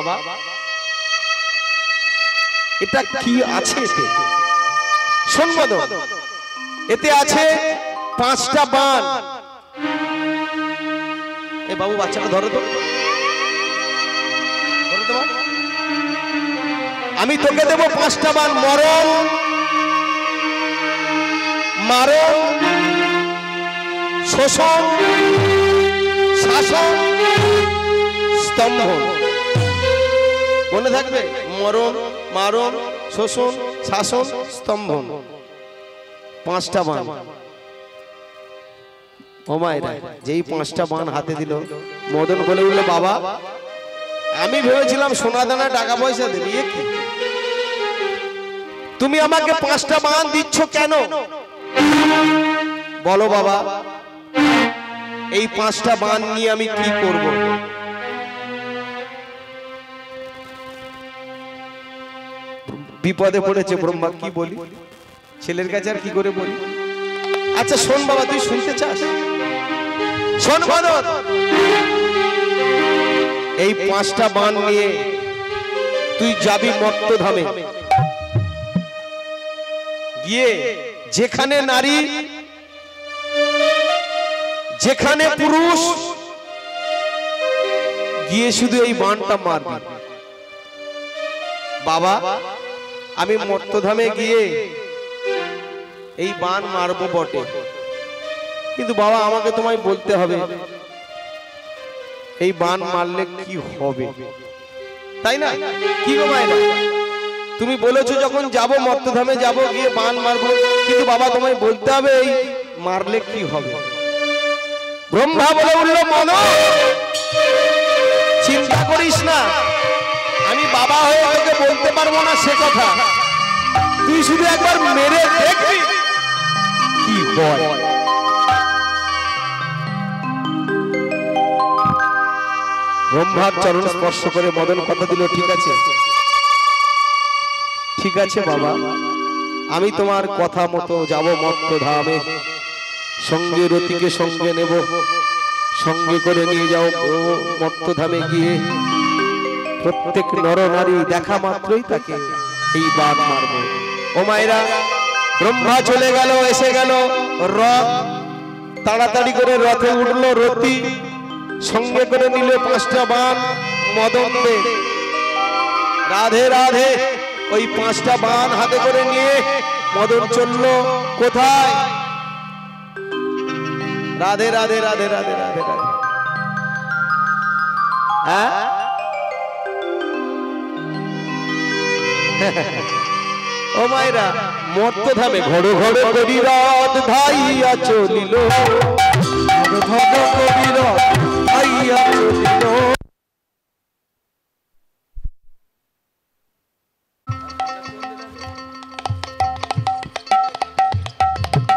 [SPEAKER 1] এটা কি আছে এতে? শোন মদন, এতে আছে 5টা বান। এ বাবু, বাচ্চাটা ধরো তো। আমি তোকে দেবো 5টা বান। মরণ, মারণ, শোষণ, শাসন, স্তম্ভন। মনে থাকবে? মরণ, মারণ, শোষণ, শাসন, স্তম্ভন। 5টা বান। ও মায়েরা, যেই 5টা বান হাতে দিল, মদন বলে উঠলো, বাবা, আমি ভেবেছিলাম সোনা দানা টাকা পয়সা দেবে। কি তুমি আমাকে 5টা বান দিচ্ছ কেন? বলো বাবা, এই 5টা বান নিয়ে আমি কি করব? বিপদে পড়েছে ব্রহ্মা। কি বলি ছেলের কাছে, আর কি করে বলি? আচ্ছা শোন বাবা, তুই শুনতে চাস? শোন মদন, এই 5টা বাণ নিয়ে তুই যাবি মর্তধামে, গিয়ে যেখানে নারী যেখানে পুরুষ, গিয়ে শুধু এই বাণটা মারবি। বাবা আমি মর্তধামে গিয়ে এই বাণ মারবো বটে, কিন্তু বাবা আমাকে তোমায় বলতে হবে এই বাণ মারলে কি হবে, তাই না? কি গো মায়েরা, তুমি বলেছো যখন যাব মর্তধামে যাব, গিয়ে বাণ মারবো, কিন্তু বাবা তোমায় বলতে হবে এই মারলে কি হবে। ব্রহ্মা বলে উঠল, মন চিন্তা করিস না, আমি বাবা হয়ে তোকে বলতে পারবো না সে কথা, তুই শুধু একবার মেরে দেখবি কি হয়। ব্রহ্মার চরণ স্পর্শ করে মদন কথা দিল, ঠিক আছে ঠিক আছে বাবা, আমি তোমার কথা মতো যাব মর্তধামে, সঙ্গে রতিকে সঙ্গে নেব, সঙ্গে করে নিয়ে যাও মর্তধামে, গিয়ে প্রত্যেক নরনারী দেখা মাত্রই তাকে এই বাণ মারব। ও মায়েরা, ব্রহ্মা চলে গেল, এসে গেল রথ, তাড়াতাড়ি করে রথে উঠলো রতি, সঙ্গে করে নিল 5টা বাণ মদন দে। রাধে রাধে, ওই 5টা বাণ হাতে করে নিয়ে মদন চলল কোথায়? রাধে রাধে রাধে রাধে রাধে রাধে। হ্যাঁ ও মায়েরা, মর্তধামে ঘড় ঘড় করি রথ ধাইয়া চলিল, ঘড় ঘড় করি রথ ধাইয়া চলিল।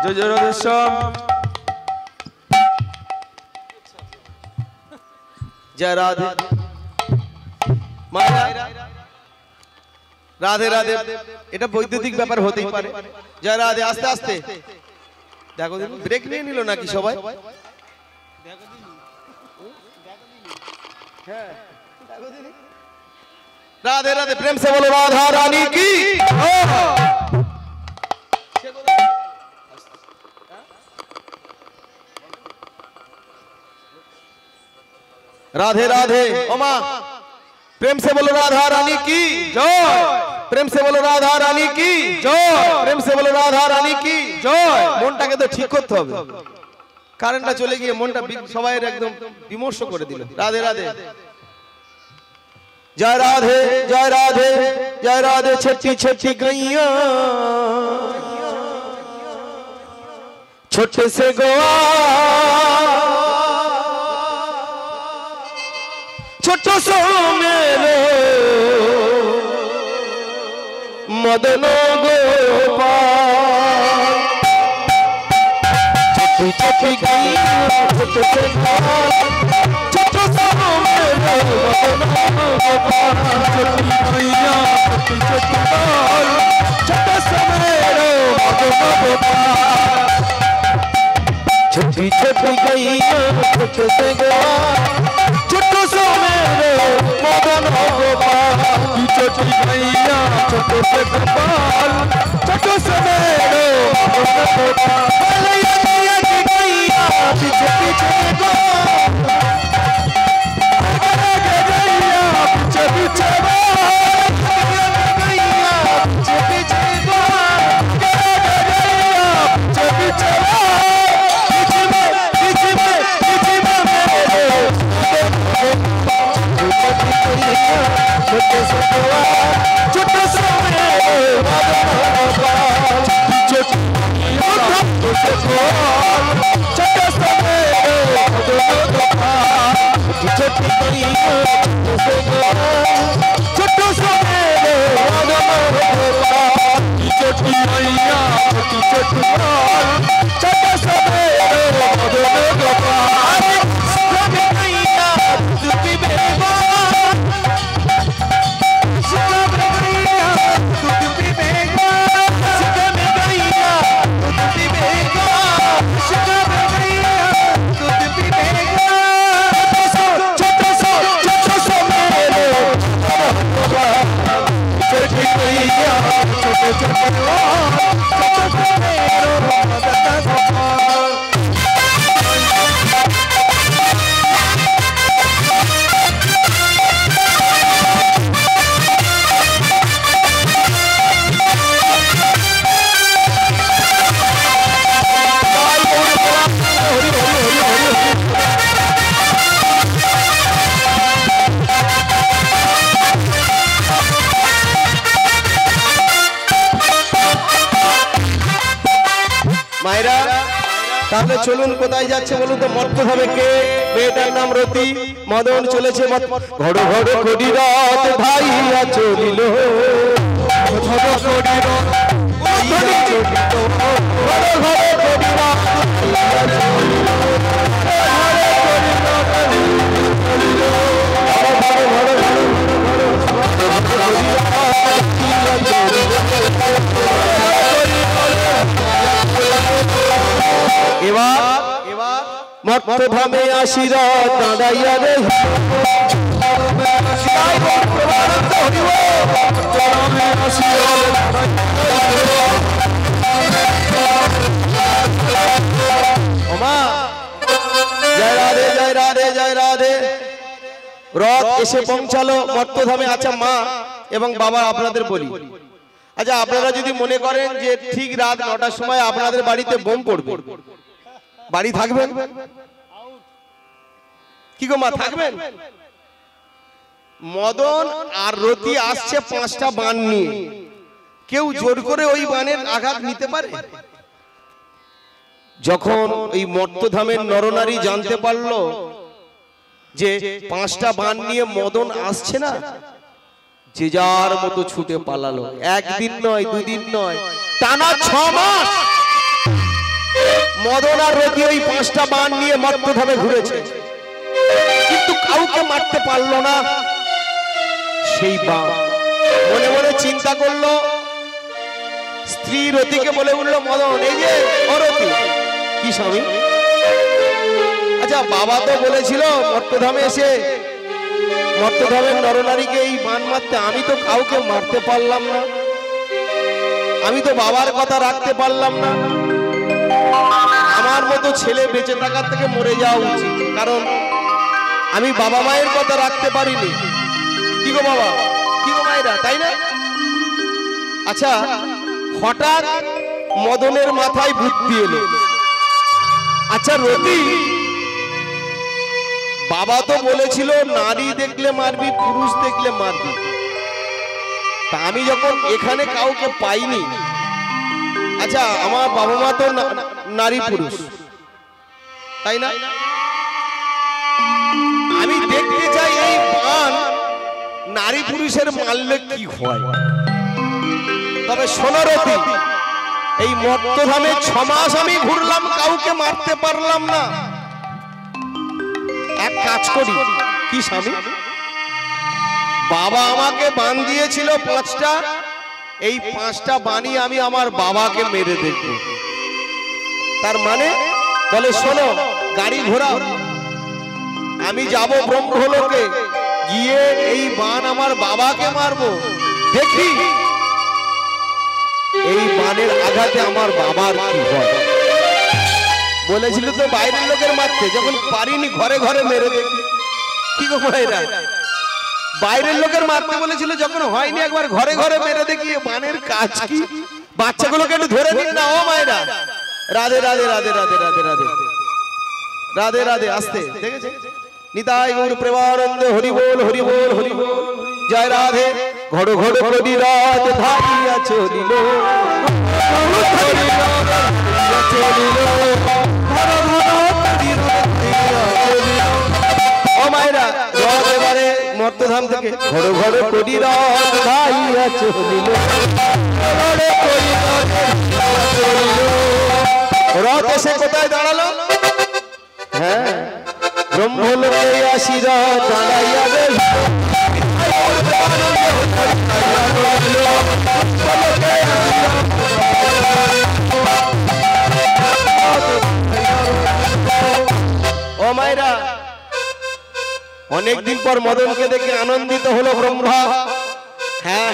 [SPEAKER 1] জয় জয় রাধেশ্যাম, জয় রাধে মায়েরা, রাধে রাধে। এটা বৈদ্যুতিক ব্যাপার হতেই পারে। জয় রাধে, আস্তে আস্তে দেখো, ব্রেক নিয়ে নিল নাকি সবাই? রাধে রাধে, প্রেম সে বলো রাধা রানী কি। राधे राधे, ओमा प्रेम से बोलो राधा रानी की जय, प्रेम से बोलो राधा रानी की जय, प्रेम से बोलो राधा रानी की जय। মনটাকে তো ঠিক করতে হবে, কারেন্টটা চলে গিয়ে মনটা সবাই একদম বিমর্ষ করে দিল। রাধে রাধে, जय राधे जय राधे जय राधे। छठी छठी गैया छोटे से गोवा, छोटो सो मेरे मदनो गोपाल। छठी छठी गैया छोटे से गोवा, छोटो सो मेरे मदनो गोपाल। छठी गैया छोटी छोटी गोपाल, छोटो सो मेरे मदनो गोपाल। छोटी छोटी गैया छोटे से गोवा, छोटो सो मेरे मदन गोपाल। छोटी गैया छोटे से गोपाल, छोटो सो मेरे मदन गोपाल। गैया गैया पीछे पीछे गोपाल, गैया पीछे पीछे गोपाल। गैया पीछे पीछे गोपाल, गैया पीछे पीछे छोटे से মায়েরা তাহলে চলুন, কোথায় যাচ্ছে বলুন তো? মর্ত হবে কে? মেয়েটার নাম রতি। মদন চলেছে ঘড় ঘড় করি রাত ভাইয়া চলিল, ঘড় ঘড় করি রাত ভাইয়া চলিল, ঘড় ঘড় করি রাত ভাইয়া চলিল, এবার মর্তধামে আসিরা দাঁড়াইয়া রে, জয় রাধে জয় রাধে জয় রাধে। রথ এসে পৌঁছালো মর্তধামে। আচ্ছা মা এবং বাবা আপনাদের বলি, আচ্ছা আপনারা যদি মনে করেন যে ঠিক রাত 9টার সময় আপনাদের বাড়িতে বোম পড়বে, বাড়ি থাকবেন? কি গো মা, থাকবেন? মদন আর রতি আসছে 5টা বান নিয়ে, কেউ জোর করে ওই বানের আঘাত নিতে পারে? যখন এই মর্তধামের নরনারী জানতে পারলো যে 5টা বান নিয়ে মদন আসছে না, যে যার মতো ছুটে পালালো। একদিন নয়, দুদিন নয়, টানা 6 মাস মদন আর রতি ওই 5টা বান নিয়ে মর্তধামে ঘুরেছে, কিন্তু কাউকে মারতে পারলো না। সেই বান মনে মনে চিন্তা করলো, স্ত্রী রতিকে বলে উঠলো, মদন এই যে ও রতি। কি স্বামী? আচ্ছা বাবা তো বলেছিল মর্তধামে এসে মর্তধামের নরনারীকে এই বান মারতে, আমি তো কাউকে মারতে পারলাম না, আমি তো বাবার কথা রাখতে পারলাম না। আমার মতো ছেলে বেঁচে থাকার থেকে মরে যাওয়া উচিত, কারণ আমি বাবা মায়ের কথা রাখতে পারিনি। কি গো বাবা, কি গো মায়েরা, তাই না? আচ্ছা হঠাৎ মদনের মাথায় বুদ্ধি এলো, আচ্ছা রতি, বাবা তো বলেছিল নারী দেখলে মারবি, পুরুষ দেখলে মারবি, তা আমি যখন এখানে কাউকে পাইনি, আচ্ছা আমার বাবা মা তো নারী পুরুষ, তাই না? আমি দেখতে চাই এই বান নারী পুরুষের মারলে কি হয়। তবে শোনো রতি, এই মর্তধামে 6 মাস আমি ঘুরলাম, কাউকে মারতে পারলাম না। এক কাজ করি। কি স্বামী? বাবা আমাকে বান দিয়েছিল 5টা, এই 5টা বানি আমি আমার বাবাকে মেরে দেখব। তার মানে বলে শোনো, গাড়ি ঘোড়াও, আমি যাব ব্রহ্মলোকে, গিয়ে এই বান আমার বাবাকে মারবো, দেখি এই বানের আঘাতে আমার বাবার কি হয়। বলেছিল তো বাইরের লোকের মারতে, যখন পারিনি ঘরে ঘরে মেরে দেখি। কি গো ভাইরা, বাইরের লোকের মারতে বলেছিল, যখন হয়নি একবার ঘরে ঘরে মেরে দেখি বানের কাজ কি। বাচ্চাগুলোকে একটু ধরে দিন না ও মায়েরা। রাধে রাধে রাধে রাধে রাধে রাধে রাধে রাধে। আসতে দেখেছে? নিতাই গৌর প্রেমানন্দ, হরি বল হরি বল হরি বল, জয় রাধে। ঘড় ঘড় করি রাত ধারিয়া চলিল, ও মায়েরা, রথ এবারে মর্তধাম থেকে ঘড় ঘড় করি রাত ধারিয়া চলিল, রথ এসে কোথায় দাঁড়ালো? হ্যাঁ, ব্রহ্মলোকে আসিরা দাঁড়াইয়া গেল। ও মায়েরা, অনেকদিন পর মদনকে দেখে আনন্দিত হলো ব্রহ্মা। হ্যাঁ,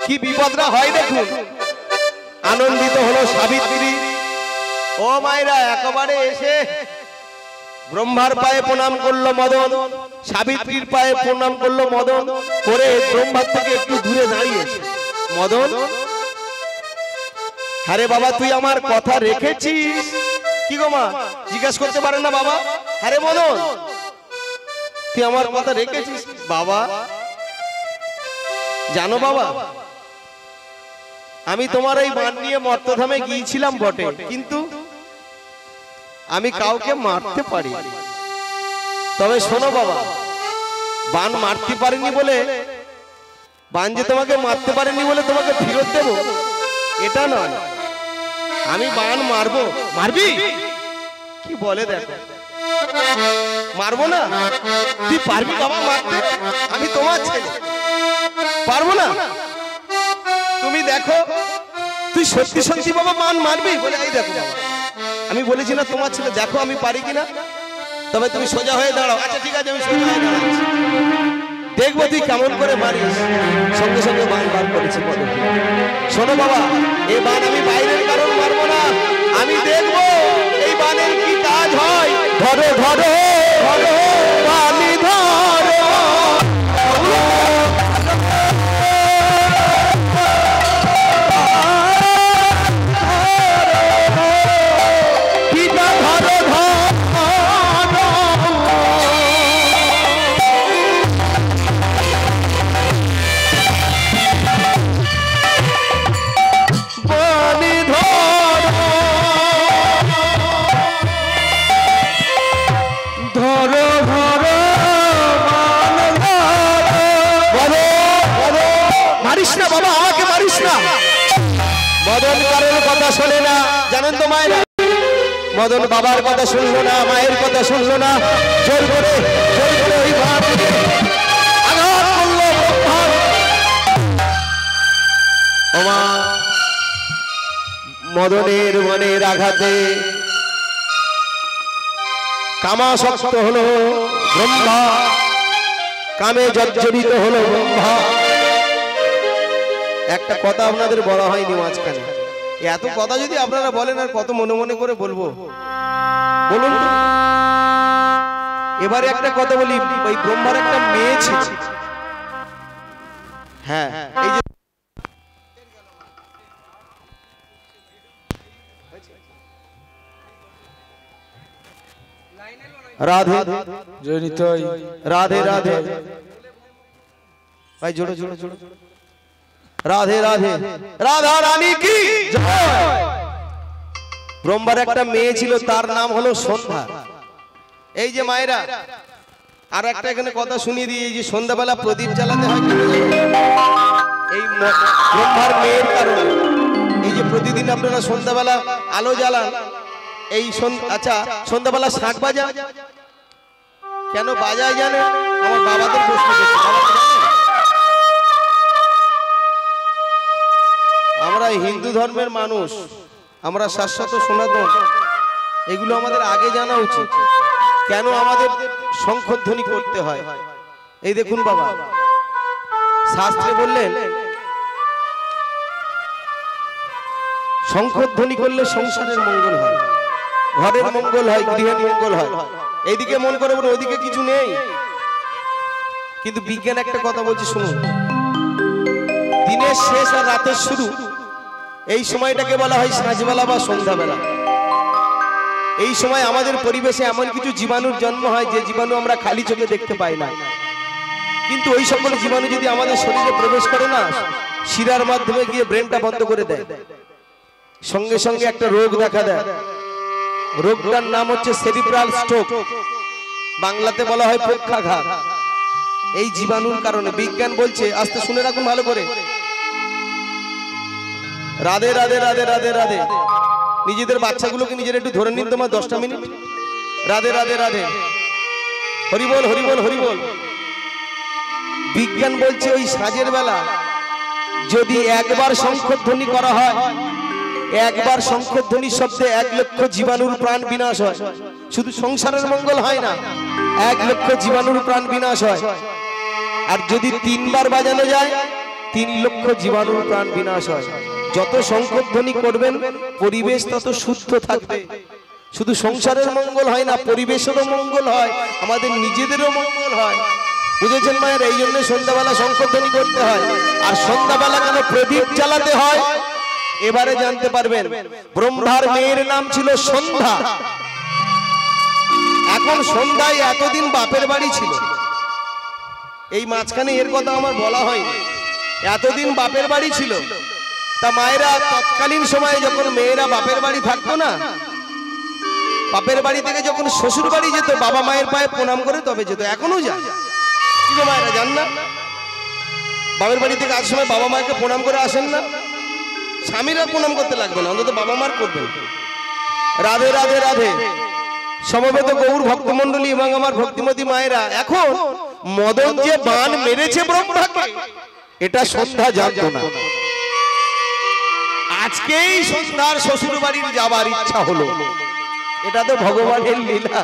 [SPEAKER 1] কি বিপদরা হয় দেখুন। আনন্দিত হলো সাবিত্রী। ও মায়েরা একেবারে এসে ব্রহ্মার পায়ে প্রণাম করলো মদন, সাবিত্রীর পায়ে প্রণাম করলো মদন, করে ব্রহ্মার থেকে একটু দূরে দাঁড়িয়েছে। মদন, আরে বাবা তুই আমার কথা রেখেছিস? কি গো মা, জিজ্ঞাসা করতে পারে না বাবা? আরে মদন, তুই আমার কথা রেখেছিস? বাবা জানো বাবা, আমি তোমার এই বান নিয়ে মর্তধামে গিয়েছিলাম বটে, কিন্তু আমি কাউকে মারতে পারি। তবে শোনো বাবা, বান মারতে পারিনি বলে, বান যে তোমাকে মারতে পারেনি বলে তোমাকে ফেরত দেব এটা নয়। আমি বান মারবো। মারবি? কি বলে দেখো, মারবো না? তুই পারবি বাবা মারতে? আমি তোমার ছেলে, পারবো না? তুমি দেখো, তুই সত্যি সত্যি বাবা বান মারবি বলে, এই দেখো বাবা, আমি বলেছি না তোমার ছেলে, দেখো আমি পারি কিনা। তবে তুমি সোজা হয়ে দাঁড়াও। আচ্ছা ঠিক আছে, আমি সোজা হয়ে দাঁড়াচ্ছি, দেখবো তুই কেমন করে মারিস। সঙ্গে সঙ্গে বান বার করেছি পদকে। শোনো বাবা, এই বান আমি বাইরের কারণ মারবো না, আমি দেখবো এই বানের কি কাজ হয়। ধরো ধরো ধরো বালি ধরো, শোনে না, জানেন তো মায়ের? মদন বাবার কথা শুনলো না, মায়ের কথা শুনলো না, জোর করে ওই ভাব আঘাত করলো ব্রহ্মার। ওমা, মদনের মনের আঘাতে কামাসক্ত হলো ব্রহ্মা, কামে জর্জরিত হলো ব্রহ্মা। একটা কথা আপনাদের বলা হয়নি মাঝখানে, এত কথা যদি আপনারা বলেন আর কত মনে মনে করে বলবো বলুন তো। এবারে একটা কথা বলি, ওই ব্রহ্মার একটা মেয়ে ছিল। হ্যাঁ, এই যে রাধে
[SPEAKER 2] জয়নিতাই
[SPEAKER 1] রাধে রাধে ভাই, জোড়ো জোড়ো জোড়ো, রাধে রাধে, রাধা রানী কি জয়। ব্রহ্মার একটা মেয়ে ছিল, তার নাম হলো সন্ধ্যা। এই যে মায়েরা, আর একটা এখানে কথা শুনিয়ে দিই, এই যে সন্ধ্যাবেলা প্রদীপ জ্বালাতে হয় এই ব্রহ্মার মেয়ের কারণে। এই যে প্রতিদিন আপনারা সন্ধ্যাবেলা আলো জ্বালান, এই আচ্ছা সন্ধ্যাবেলা শাঁখ বাজা কেন বাজায় জানেন? আমার বাবাদের প্রশ্ন করছে, আমরা হিন্দু ধর্মের মানুষ, আমরা শাশ্বত সনাতন, এগুলো আমাদের আগে জানা উচিত। কেন আমাদের শঙ্খধ্বনি করতে হয়? এই দেখুন বাবা, শাস্ত্রে বললেন শঙ্খধ্বনি করলে সংসারের মঙ্গল হয়, ঘরের মঙ্গল হয়, গৃহের মঙ্গল হয়। এইদিকে মন করে বলে ওইদিকে কিছু নেই, কিন্তু বিজ্ঞান একটা কথা বলছে শুনুন। দিনের শেষ আর রাতের শুরু, এই সময়টাকে বলা হয় সাঁঝবেলা বা সন্ধ্যাবেলা। এই সময় আমাদের পরিবেশে এমন কিছু জীবাণুর জন্ম হয় যে জীবাণু আমরা খালি চোখে দেখতে পাই না, কিন্তু ওই সকল জীবাণু যদি আমাদের শরীরে প্রবেশ করে না, শিরার মাধ্যমে গিয়ে ব্রেনটা বন্ধ করে দেয়, সঙ্গে সঙ্গে একটা রোগ দেখা দেয়। রোগটার নাম হচ্ছে সেরিব্রাল স্ট্রোক, বাংলাতে বলা হয় পক্ষাঘাত। এই জীবাণুর কারণে বিজ্ঞান বলছে, আস্তে শুনে রাখুন ভালো করে, রাধে রাধে রাধে রাধে রাধে। নিজেদের বাচ্চাগুলোকে নিজের একটু ধরে নিন তোমার 10টা মিনিট। রাধে রাধে রাধে, হরি বল হরি বল হরি বল। বিজ্ঞান বলছে ওই সাঁঝের বেলা যদি একবার শঙ্খধ্বনি করা হয়, একবার শঙ্খধ্বনি শব্দে 1 লক্ষ জীবাণুর প্রাণ বিনাশ হয়। শুধু সংসারের মঙ্গল হয় না, 1 লক্ষ জীবাণুর প্রাণ বিনাশ হয়। আর যদি 3 বার বাজানো যায়, 3 লক্ষ জীবাণুর প্রাণ বিনাশ হয়। যত শঙ্করধ্বনি করবেন পরিবেশ তত শুদ্ধ থাকবে। শুধু সংসারের মঙ্গল হয় না, পরিবেশেরও মঙ্গল হয়, আমাদের নিজেদেরও মঙ্গল হয়। বুঝেছেন মায়ের? এই জন্য সন্ধ্যাবেলা শঙ্করধ্বনি করতে হয়। আর সন্ধ্যাবেলা কেন প্রদীপ জ্বালাতে হয় এবারে জানতে পারবেন। ব্রহ্মার মেয়ের নাম ছিল সন্ধ্যা। এখন সন্ধ্যায় এতদিন বাপের বাড়ি ছিল, এই মাঝখানে এর কথা আমার বলা হয়নি। এতদিন বাপের বাড়ি ছিল, তা মায়েরা তৎকালীন সময়ে যখন মেয়েরা বাপের বাড়ি থাকতো না, বাপের বাড়ি থেকে যখন শ্বশুর বাড়ি যেত বাবা মায়ের পায়ে প্রণাম করে তবে যেত। এখনো যায় কি গো মায়েরা, জান না? বাপের বাড়ি থেকে আসার সময় বাবা মাকে প্রণাম করে আসেন না? স্বামীরা প্রণাম করতে লাগবে না, অন্তত বাবা মার করবেন। রাধে রাধে রাধে। সমবেত গৌর ভক্তমন্ডলী এবং আমার ভক্তিমতী মায়েরা, এখন মদন যে বান মেরেছে ব্রহ্মাকে এটা সন্ধ্যা জানতো না। আজকেই সন্ধ্যার শ্বশুর বাড়ির যাবার ইচ্ছা হলো, এটা তো ভগবানের লীলা।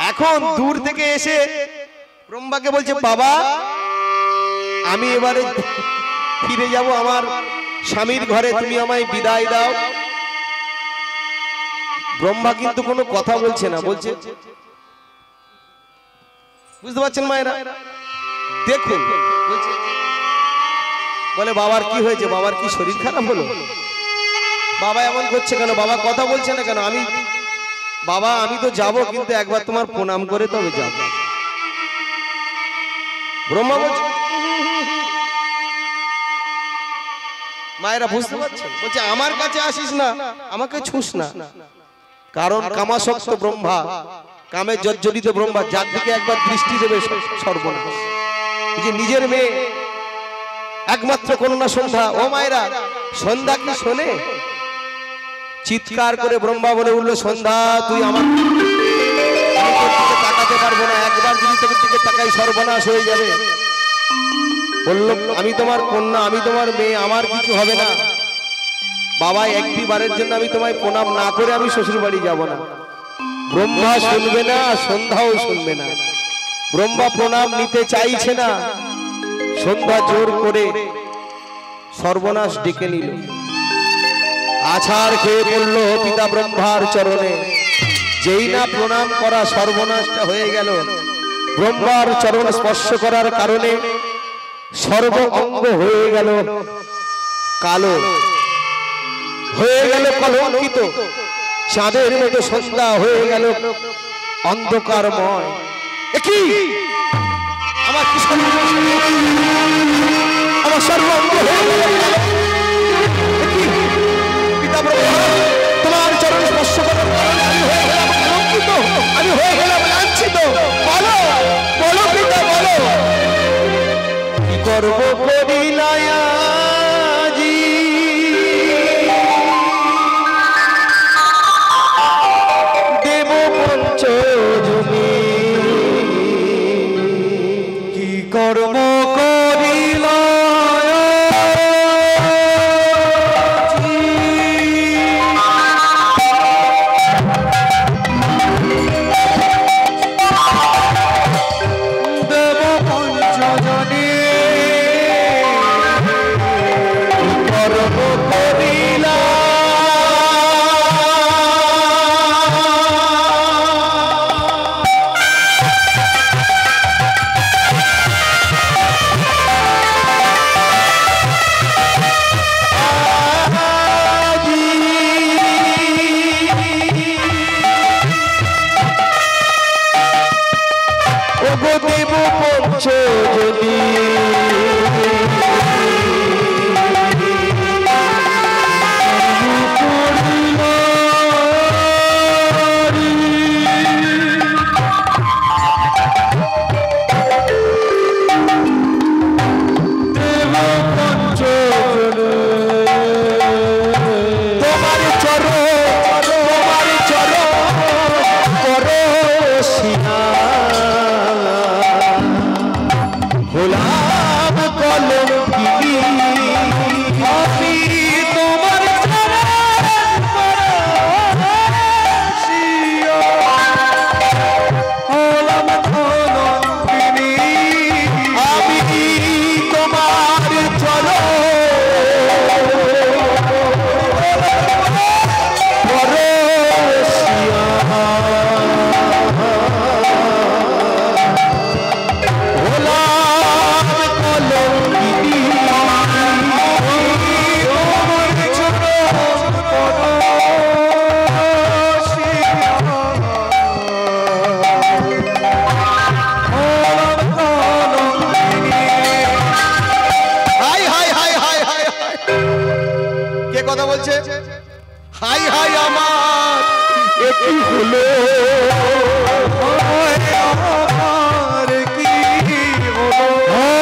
[SPEAKER 1] এখন দূর থেকে এসে ব্রহ্মাকে বলছে, বাবা আমি এবারে ফিরে যাব আমার স্বামীর ঘরে, তুমি আমায় বিদায় দাও। ব্রহ্মা কিন্তু কোনো কথা বলছে না, বলছে, বুঝতে পারছেন মায়েরা? দেখুন বলে, বাবার কি হয়েছে? বাবার কি শরীর খারাপ হলো? বাবা এমন করছে কেন? বাবা কথা বলছে না কেন? বাবা আমি তো যাব, কিন্তু একবার তোমার প্রণাম করে তবে যাব। ব্রহ্মা বলছে, মায়েরা বুঝতে পারছেন? বলছে, আমার কাছে আসিস না, আমাকে ছুঁস না। কারণ কামাসক্ত ব্রহ্মা, কামে জর্জরিত ব্রহ্মা, যার দিকে একবার দৃষ্টি দেবে সর্বনাশ। যে নিজের মেয়ে একমাত্র কন্যা সন্ধ্যা, ও মায়েরা সন্ধ্যা কি শোনে? চিৎকার করে ব্রহ্মা বলে উঠলো, সন্ধ্যা তুই আমার দিকে তাকাতে পারবো না, একবার যদি তোর দিকে তাকাই সর্বনাশ হয়ে যাবে। বললো, আমি তোমার কন্যা, আমি তোমার মেয়ে, আমার কিছু হবে না। বাবা একটি বারের জন্য আমি তোমায় প্রণাম না করে আমি শ্বশুর বাড়ি যাব না। ব্রহ্মা শুনবে না, সন্ধ্যাও শুনবে না। ব্রহ্মা প্রণাম নিতে চাইছে না, সন্ধ্যা জোর করে সর্বনাশ ডেকে নিল। আছাড় খেয়ে পড়লো পিতা ব্রহ্মার চরণে। যেই না প্রণাম করা সর্বনাশটা হয়ে গেল। ব্রহ্মার চরণ স্পর্শ করার কারণে সর্ব অঙ্গ হয়ে গেল কালো, হয়ে গেল কলঙ্কিত। চাঁদের মতো সন্ধ্যা হয়ে গেল অন্ধকারময়। কি আমার আমার সর্ব অঙ্গ হয়ে গেল। পিতা ব্রহ্মা তোমার চরণ স্পর্শ করার কারণে আমি হয়ে গেলাম কলঙ্কিত, আমি হয়ে গেলাম লাঞ্ছিত। বলো বলো পিতা, বলো কি করব করিলায়া
[SPEAKER 2] কর্ম করিল দেব পঞ্চজনী
[SPEAKER 1] কথা বলছে, হাই হাই আমার একই হলো,
[SPEAKER 2] আমার কি হলো, হায়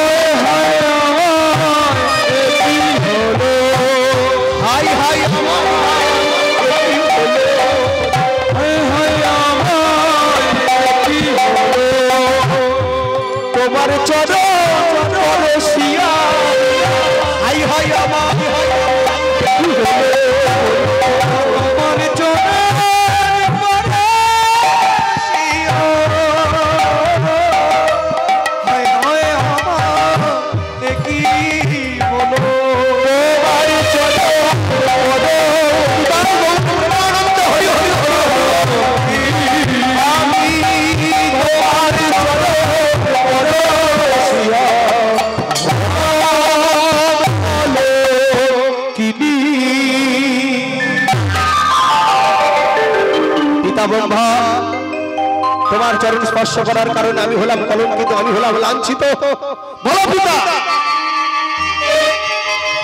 [SPEAKER 2] কি হলো,
[SPEAKER 1] হাই হাই আমার একই হলো,
[SPEAKER 2] আমার কি হলো,
[SPEAKER 1] তোমার চরণ পরশিয়া, হাই হাই আমার একই হলো,
[SPEAKER 2] আমার চরণ পরশিয়া, হায় হায় আমার কি হলো,
[SPEAKER 1] তোমার চরণ পরশিয়া, হরি হরি আমি তোমার চরণ পরশিয়া কিনি। পিতা ব্রহ্মা, তোমার চরণ স্পর্শ করার কারণে আমি হলাম কলঙ্কিত, আমি হলাম লাঞ্ছিত। বলো পিতা,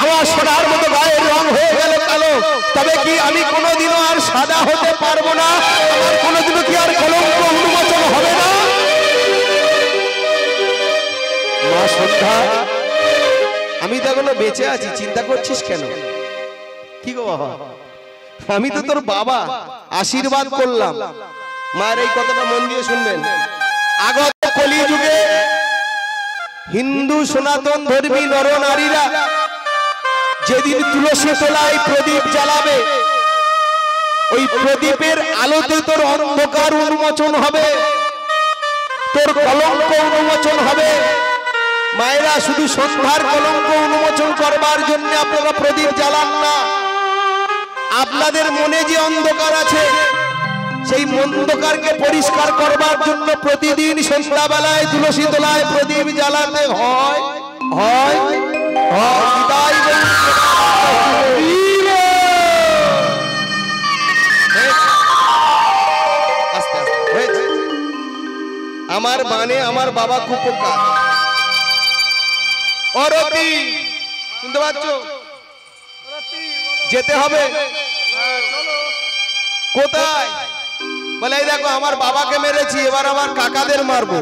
[SPEAKER 1] আমার সোনার মতো গায়ের রং হয়ে গেল কালো, তবে কি আমি কোনোদিনও আর সাদা হতে পারবো না? আমার কোনোদিনও কি আর কলঙ্ক উন্মোচন হবে না? মা সন্ধ্যা, আমি তো এখনো বেঁচে আছি, চিন্তা করছিস কেন? কি গো বাবা, আমি তো তোর বাবা, আশীর্বাদ করলাম। মায়ের এই কথাটা মন দিয়ে শুনবেন। আগত কলিযুগে হিন্দু সনাতন ধর্মী নর নারীরা যেদিন তুলসী তলায় প্রদীপ জ্বালাবে, ওই প্রদীপের আলোতে তোর অন্ধকার উন্মোচন হবে, তোর কলঙ্ক উন্মোচন হবে। মায়েরা, শুধু সন্ধ্যার কলঙ্ক উন্মোচন করবার জন্য আপনারা প্রদীপ জ্বালান না, আপনাদের মনে যে অন্ধকার আছে সেই অন্ধকারকে পরিষ্কার করবার জন্য প্রতিদিন সন্ধ্যাবেলায় তুলসী তলায় প্রদীপ জ্বালাতে হয়। হয় তাই আস্তে আস্তে হয়েছে। আমার বানে আমার বাবা কুপোকা অরতি, শুনতে পাচ্ছ? যেতে হবে। কোথায়? বলে এই দেখো, আমার বাবাকে মেরেছি, এবার আমার কাকাদের মারবো।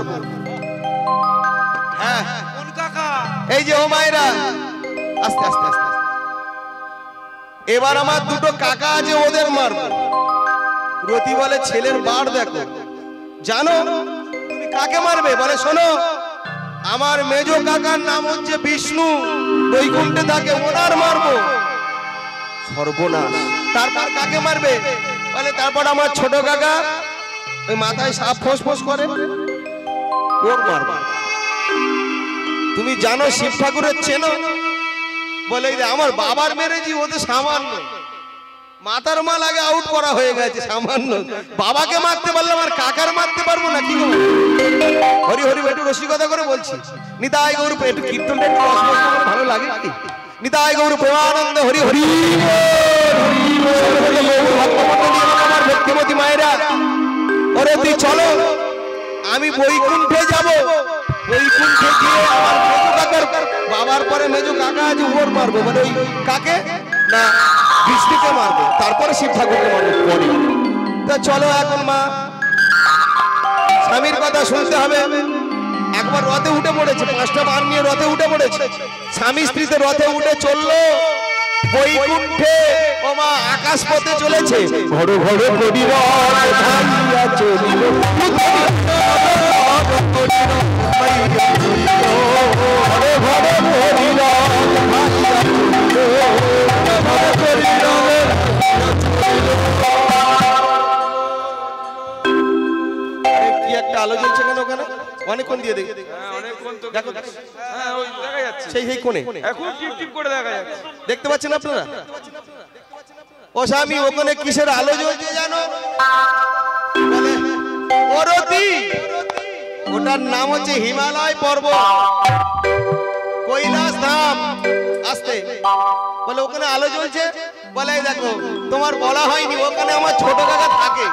[SPEAKER 1] হ্যাঁ,
[SPEAKER 2] কোন কাকা?
[SPEAKER 1] এই যে ও মায়েরা, আস্তে আস্তে আস্তে, এবার আমার দুটো কাকা আছে, ওদের মারবো। রতি বলে, ছেলের বার দেখো, জানো তুমি কাকে মারবে? বলে শোনো, আমার মেজো কাকার নাম হচ্ছে বিষ্ণু, বৈকুণ্ঠে থাকে, ওনার মারবো। সর্বনাশ, তারপর কাকে মারবে? বলে তারপর আমার ছোট কাকা, ওই মাথায় সাপ ফোঁস ফোঁস করে, ওর মারবো। তুমি জানো শিব ঠাকুরের চেনো? বলে আমার বাবার মেরেছি, ওদের সামান্য, মাথার মাল আগে আউট করা হয়ে গেছে, সামান্য। বাবাকে মারতে পারলাম, আর কাকার মারতে পারবো না? কি গো? হরি হরি, একটু রসিকতা করে বলছি। নিতাই গৌর, একটু কীর্তনটা একটু ভালো লাগে কি? নিতাই গৌর প্রেমানন্দ, হরি হরি। আমার ভক্তিমতী মায়েরা, ওরে তুই চলো, আমি বৈকুণ্ঠে যাব। বৈকুণ্ঠে গিয়ে আমার মেজো কাকার বাবার পরে মেজো কাকা আছে, ওর মারবো। মানে ওই কাকে না, বিষ্ণুকে মারবো, তারপরে শিব ঠাকুরকে মারবো পরে। তা চলো এখন মা, স্বামীর কথা শুনতে হবে। একবার রথে উঠে পড়েছে, 5টা বার নিয়ে রথে উঠে পড়েছে, স্বামী স্ত্রীতে রথে উঠে চললো বৈকুণ্ঠে। ও মা, আকাশ পথে চলেছে, ঘর ঘর পরিবার ধাইয়া চলিল, কি একটা আলো জ্বলছে কেন ওখানে? অনেকক্ষণ দিয়ে দেখি,
[SPEAKER 2] অনেকক্ষণ তো
[SPEAKER 1] দেখো
[SPEAKER 2] হ্যাঁ, ওই দেখা যাচ্ছে,
[SPEAKER 1] সেই কোণে
[SPEAKER 2] এখন টিপ টিপ করে দেখা যাচ্ছে।
[SPEAKER 1] দেখতে পাচ্ছেন আপনারা? ও স্বামী, ওখানে কিসের আলো জ্বলছে জানো? বলে ওরতি, ওটার নাম হচ্ছে হিমালয় পর্বত, কৈলাস ধাম। আসতে বলে ওখানে আলো জ্বলছে। বলে এই দেখো, তোমার বলা হয়নি, ওখানে আমার ছোট কাকা থাকে,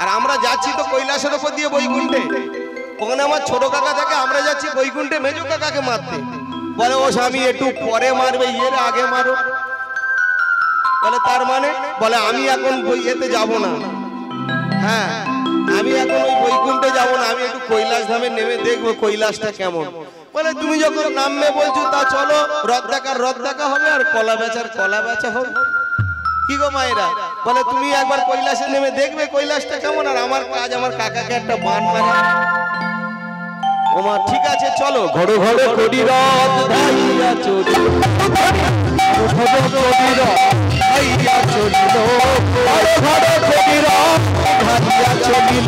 [SPEAKER 1] আর আমরা যাচ্ছি তো কৈলাসের উপর দিয়ে বৈকুণ্ঠে। ওখানে আমার ছোট কাকা থাকে, আমরা যাচ্ছি বৈকুণ্ঠে মেজো কাকাকে মারতে। বলে ও স্বামী, একটু পরে মারবে, এর আগে মারো। বলে তার মানে, বলে আমি এখন এতে যাব না। হ্যাঁ, আমি এখন ওই বৈকুণ্ঠে যাব না, আমি একটু কৈলাস ধামে নেমে দেখবো কৈলাসটা কেমন। বলে তুমি যখন নামবে বলছো, তা চলো, রথ দেখা হবে, আর কলা বেচার কলা বেচা হবে। কি গো মায়েরা, বলে তুমি একবার কৈলাসে নেমে দেখবে কৈলাসটা কেমন, আর আমার কাজ আমার কাকাকে একটা বান মারা। ওমা ঠিক আছে চলো। ঘড়ো ঘড়ো করি রথ ধাইয়া চলি, ঘড়ো করি রথ ধাইয়া চলিল, ঘড়ো ঘড়ো করি রথ ধাইয়া চলিল,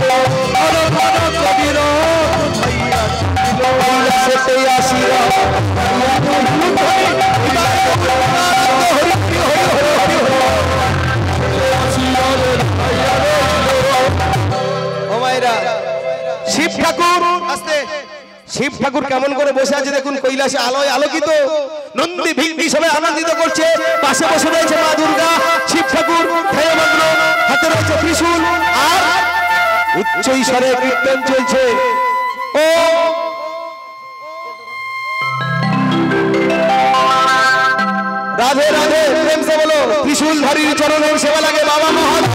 [SPEAKER 1] ঘড়ো ঘড়ো করি রথ ধাইয়া চলিল, কৈলাসেতে আসিয়া ও মায়েরা, শিব ঠাকুর আস্তে, শিব ঠাকুর কেমন করে বসে আছে দেখুন, কৈলাসে আলোয় আলোকিত, নন্দী ভিন্দি সবাই আনন্দিত করছে, পাশে বসে রয়েছে মা দুর্গা, শিব ঠাকুর ধ্যানমগ্ন, হাতে রয়েছে ত্রিশূল, আর উচ্চ ঈশ্বরে কীর্তন চলছে। ও রাধে রাধে, প্রেম সে বলো, ত্রিশূলধারীর চরণের সেবা লাগে বাবা মহাদেব,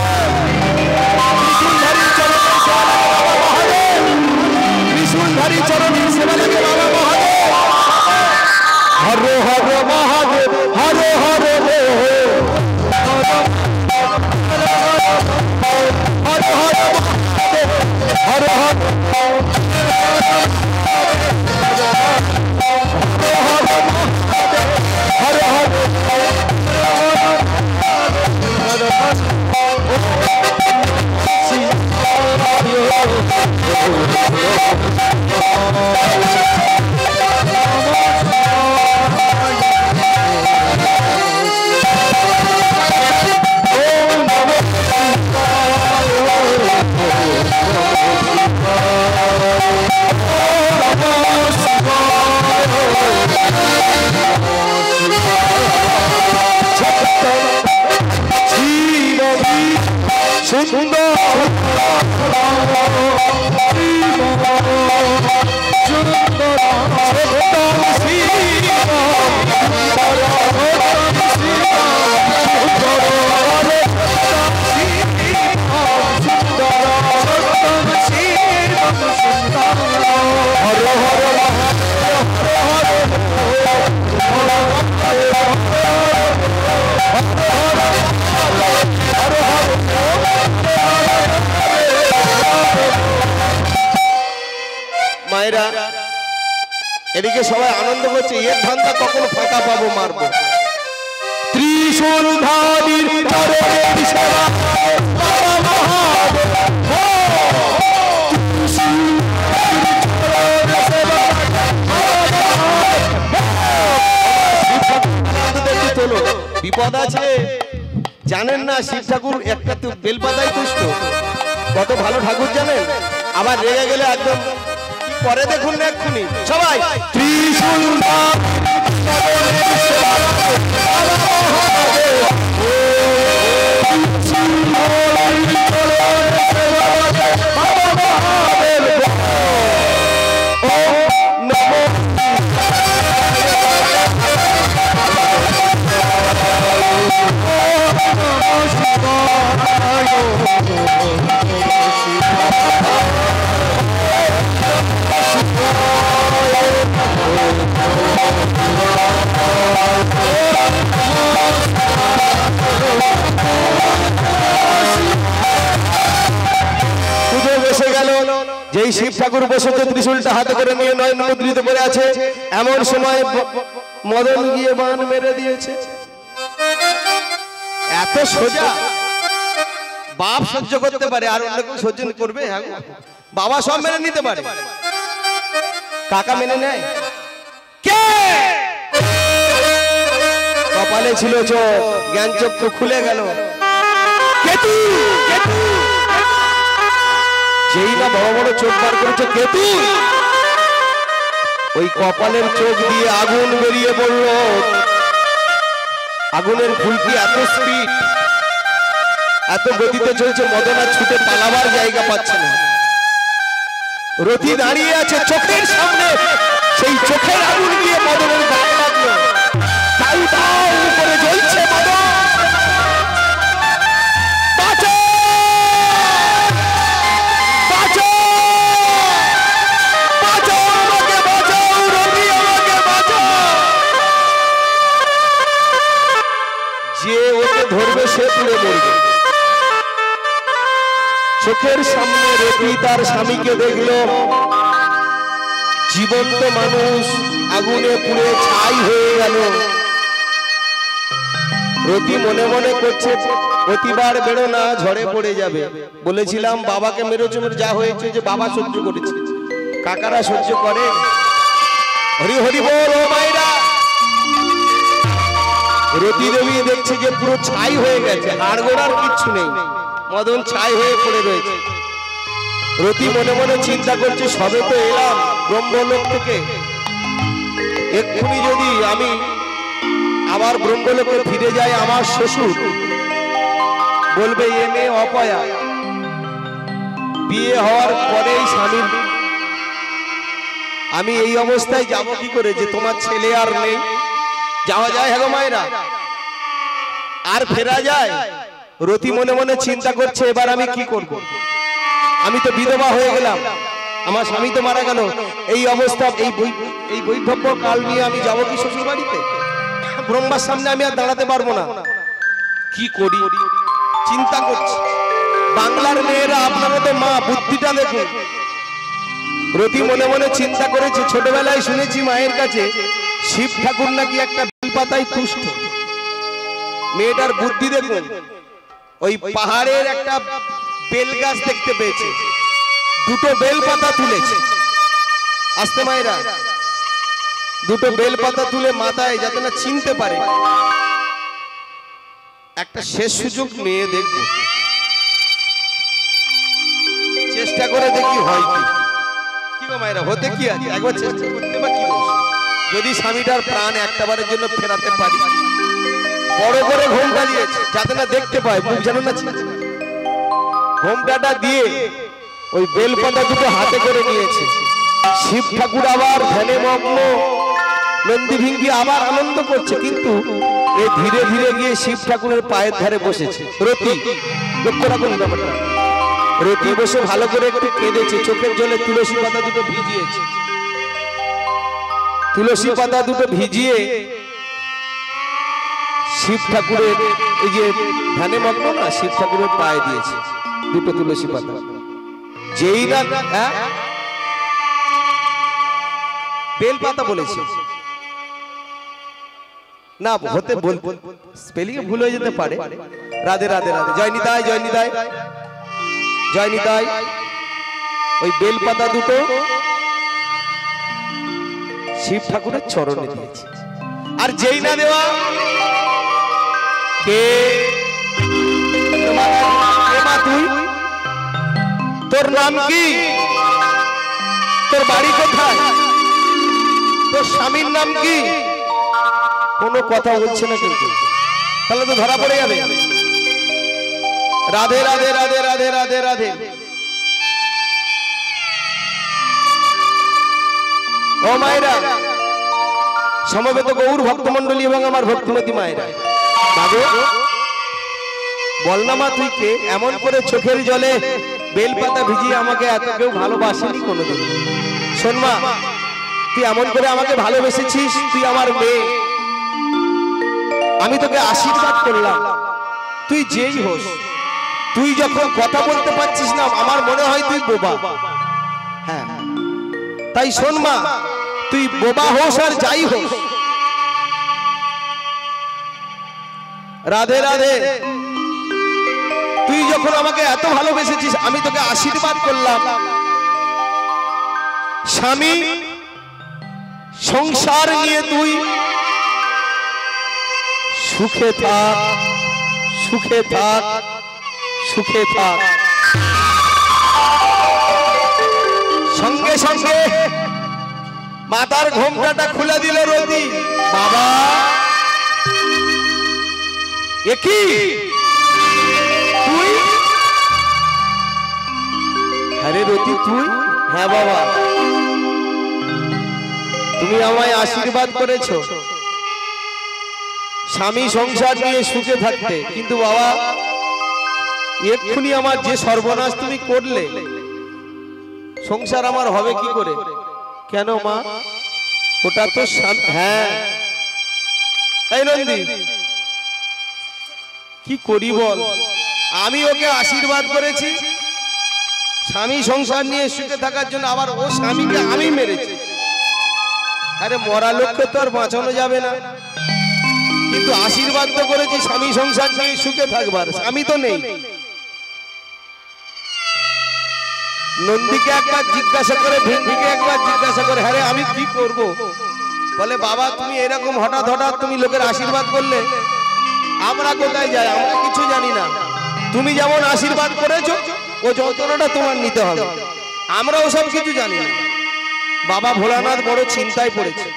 [SPEAKER 1] ত্রিশূলধারীর চরণের সেবা লাগে বাবা মহাদেব, ত্রিশূলধারী চরণের সেবা লাগে বাবা মহাদেব। হর হর মহাদেব, হর হর দেব, হর হর মহাদেব, হর হর মায়েরা, এদিকে সবাই আনন্দ করছে, এর ধান্দা কখন ফাঁকা পাবো মারবো। ত্রিশূলধারীর চরণের সেবা বাবা মহাদেব, বিপদ আছে জানেন না, শিব ঠাকুর একটা বেলপাতায় তুষ্ট, কত ভালো ঠাকুর জানেন, আবার রেগে গেলে একদম পরে দেখুন না এক্ষুনি সবাই। ত্রিশূল যেই শিব ঠাকুর বসেছে ত্রিশূলটা হাতে করে নিয়ে নয়ন মুদ্রিত করে আছে, এমন সময় মদন গিয়ে বান মেরে দিয়েছে। এত সোজা বাপ সহ্য করতে পারে, আর অন্য কেউ সহ্য করবে? বাবা সব মেনে নিতে পারে, কাকা মেনে নেয়? কে কপালে ছিল চোখ, জ্ঞান চক্ষু খুলে গেল। কেতু, কেতু যেই না বড় বড় চোখ বার করেছে কেতু, ওই কপালের চোখ দিয়ে আগুন বেরিয়ে পড়ল। আগুনের ফুলকি এত স্পিড, এত গতিতে চলছে, মদনা ছুটে পালাবার জায়গা পাচ্ছে না। রথি দাঁড়িয়ে আছে চোখের সামনে, সেই চোখের আগুন দিয়ে মদনের গায়ে লাগলো। দাউ দাউ করে জ্বলছে মদন, ধরবে সে পুড়ে মরবে। চোখের সামনে রতি তার স্বামীকে দেখলো জীবন্ত মানুষ আগুনে পুড়ে ছাই হয়ে গেল। রতি মনে মনে করছে প্রতিবার বেরো না, ঝড়ে পড়ে যাবে। বলেছিলাম বাবাকে মেরেছে, যা হয়েছে যে বাবা সহ্য করেছে, কাকারা সহ্য করে। হরি হরি বল ও মাইরা। রতি দেবী দেখছে যে পুরো ছাই হয়ে গেছে, হাড় গোড়ার কিচ্ছু নেই, মদন ছাই হয়ে পড়ে রয়েছে। রতি মনে মনে চিন্তা করছে সবে তো এলাম ব্রহ্মলোক থেকে, এক্ষুনি যদি আমি আবার ব্রহ্মলোকে ফিরে যাই, আমার শ্বশুর বলবে এ মেয়ে অপয়া। বিয়ে হওয়ার পরেই স্বামীর, আমি এই অবস্থায় যাব কি করে, যে তোমার ছেলে আর নেই, যাওয়া যায় হ্যাঁ গো মায়েরা, আর ফেরা যায়? রতি মনে মনে চিন্তা করছে এবার আমি কি করব, আমি তো বিধবা হয়ে গেলাম, আমার স্বামী তো মারা গেল, এই অবস্থা এই বৈধব্য কাল নিয়ে আমি যাব কি শ্বশুর বাড়িতে? ব্রহ্মার সামনে আমি আর দাঁড়াতে পারবো না, কি করি চিন্তা করছি। বাংলার মেয়েরা আপনারা তো মা, বুদ্ধিটা দেখুন। রতি মনে মনে চিন্তা করেছে, ছোটবেলায় শুনেছি মায়ের কাছে শিব ঠাকুর নাকি একটা বেলপাতায় তুষ্ট। মেয়েটার বুদ্ধি দেখুন, ওই পাহাড়ের একটা বেল গাছ দেখতে পেয়েছে, দুটো বেল পাতা তুলেছে, আস্তে মায়েরা, দুটো বেল পাতা তুলে মাথায় যাতে না চিনতে পারে, একটা শেষ সুযোগ মেয়ে দেখব, চেষ্টা করে দেখি হয় কি। কি গো মায়েরা, হতে কি আছে, একবার চেষ্টা করতে বা কি দোষ? যদি স্বামীটার প্রাণ একটাবারের জন্য ফেরাতে পারি। বড় করে ঘোমটা দিয়েছে যাতে না দেখতে পায়, মুখ যেন না চিনতে। ঘোমটাটা দিয়ে ওই বেলপাতা দুটো হাতে করে নিয়েছে। শিব ঠাকুর আবার ধ্যানে মগ্ন, নন্দী ভিঙ্গি আবার আনন্দ করছে, কিন্তু এ ধীরে ধীরে গিয়ে শিব ঠাকুরের পায়ের ধারে বসেছে। রতি লক্ষ্য রাখুন ব্যাপারটা, রতি বসে ভালো করে একটু কেঁদেছে, চোখের জলে তুলসী পাতা দুটো ভিজিয়েছে। তুলসী পাতা দুটো ভিজিয়ে শিব ঠাকুরের, এই যে ধ্যানে মগ্ন না, শিব ঠাকুরের পায়ে দিয়েছে দুটো তুলসী পাতা। যেই না বেল পাতা বলেছে না, হতে স্পেলিং ভুল হয়ে যেতে পারে। রাধে রাধে রাধে, জয় নিতাই জয় নিতাই জয় নিতাই। ওই বেল পাতা দুটো শিব ঠাকুরের চরণে দিয়েছে। আর যেই না দেওয়া, কে মা তুই, তোর নাম কি, তোর বাড়ি কোথায়, তোর স্বামীর নাম কি? কোনো কথা বলছে না, কিন্তু তাহলে তো ধরা পড়ে যাবে। রাধে রাধে রাধে রাধে রাধে রাধে। ও মায়েরা, সমবেত গৌর ভক্তমন্ডলী এবং আমার ভক্তিমতী মায়েরা, বাবু বল না মা তুই কে? এমন করে চোখের জলে বেলপাতা ভিজিয়ে আমাকে এত কেউ ভালোবাসেনি কোনোদিন। শোন মা, তুই এমন করে আমাকে ভালোবেসেছিস, তুই আমার মেয়ে, আমি তোকে আশীর্বাদ করলাম, তুই যেই হোস, তুই যখন কথা বলতে পারছিস না, আমার মনে হয় তুই বোবা। হ্যাঁ, তাই শোন মা, তুই বোবা হোস আর যাই হোস, রাধে রাধে, তুই যখন আমাকে এত ভালোবেসেছিস, আমি তোকে আশীর্বাদ করলাম, স্বামী সংসার নিয়ে তুই সুখে থাক, সুখে থাক, সুখে থাক। সঙ্গে সঙ্গে মাথার ঘোমটাটা খুলে দিল রতি। বাবা একই তুই? আরে রতি তুই? হ্যাঁ বাবা, তুমি আমায় আশীর্বাদ করেছো স্বামী সংসার নিয়ে সুখে থাকতে, কিন্তু বাবা এক্ষুনি আমার যে সর্বনাশ তুমি করলে, সংসার আমার হবে কি করে? কেন মা? ওটা তো হ্যাঁ, এই নন্দী কি করি বল? আমি ওকে আশীর্বাদ করেছি স্বামী সংসার নিয়ে সুখে থাকার জন্য, আবার ও স্বামীকে আমি মেরেছি। আরে মরা লোককে তো আর বাঁচানো যাবে না, কিন্তু আশীর্বাদ তো করেছি স্বামী সংসার নিয়ে সুখে থাকবার, স্বামী তো নেই। নন্দীকে একবার জিজ্ঞাসা করে, ভিন্ডিকে একবার জিজ্ঞাসা করে, হ্যাঁ রে আমি কি করব? বলে বাবা তুমি এরকম হঠাৎ হঠাৎ তুমি লোকের আশীর্বাদ করলে আমরা কোথায় যাই? আমরা কিছু জানি না। তুমি যেমন আশীর্বাদ করেছো ও যন্ত্রণাটা তোমার নিতে হবে, আমরাও সব কিছু জানি না। বাবা ভোলানাথ বড় চিন্তায় পড়েছে,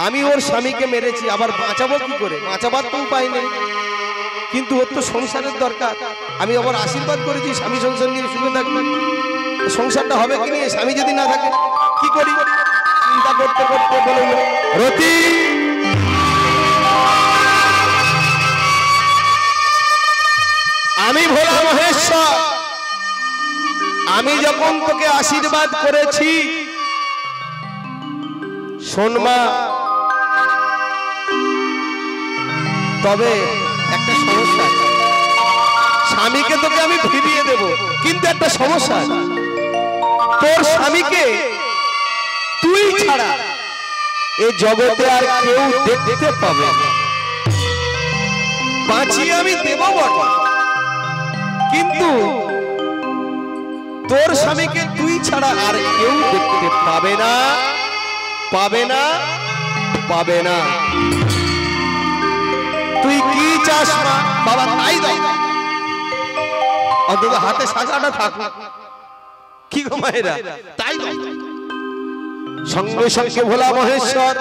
[SPEAKER 1] আমি ওর স্বামীকে মেরেছি, আবার বাঁচাবো কি করে? বাঁচাবার তো উপায় নেই, কিন্তু ওর তো সংসারের দরকার। আমি আবার আশীর্বাদ করেছি স্বামী সংসার নিয়ে সুখে থাকবে, সংসারটা হবে কি নিয়ে? স্বামী যদি না থাকে কি করি? চিন্তা করতে করতে বলে রতি, আমি ভোলা মহেশ্বর, আমি যখন তোকে আশীর্বাদ করেছি, শোন মা, তবে একটা সমস্যা আছে। স্বামীকে তোকে আমি ফিরিয়ে দেব, কিন্তু একটা সমস্যা আছে। তোর স্বামীকে তুই ছাড়া এই জগতে আর কেউ দেখতে পাবে না। বাঁচিয়ে আমি দেব বটে, কিন্তু তোর স্বামীকে তুই ছাড়া আর কেউ দেখতে পাবে না, পাবে না, পাবে না। তুই কি চাস মা? বাবা তাই দাও, অন্তত হাতে শাখাটা থাকুক। কি গো মায়েরা, তাই দাও। সঙ্গে সঙ্গে ভোলা মহেশ্বর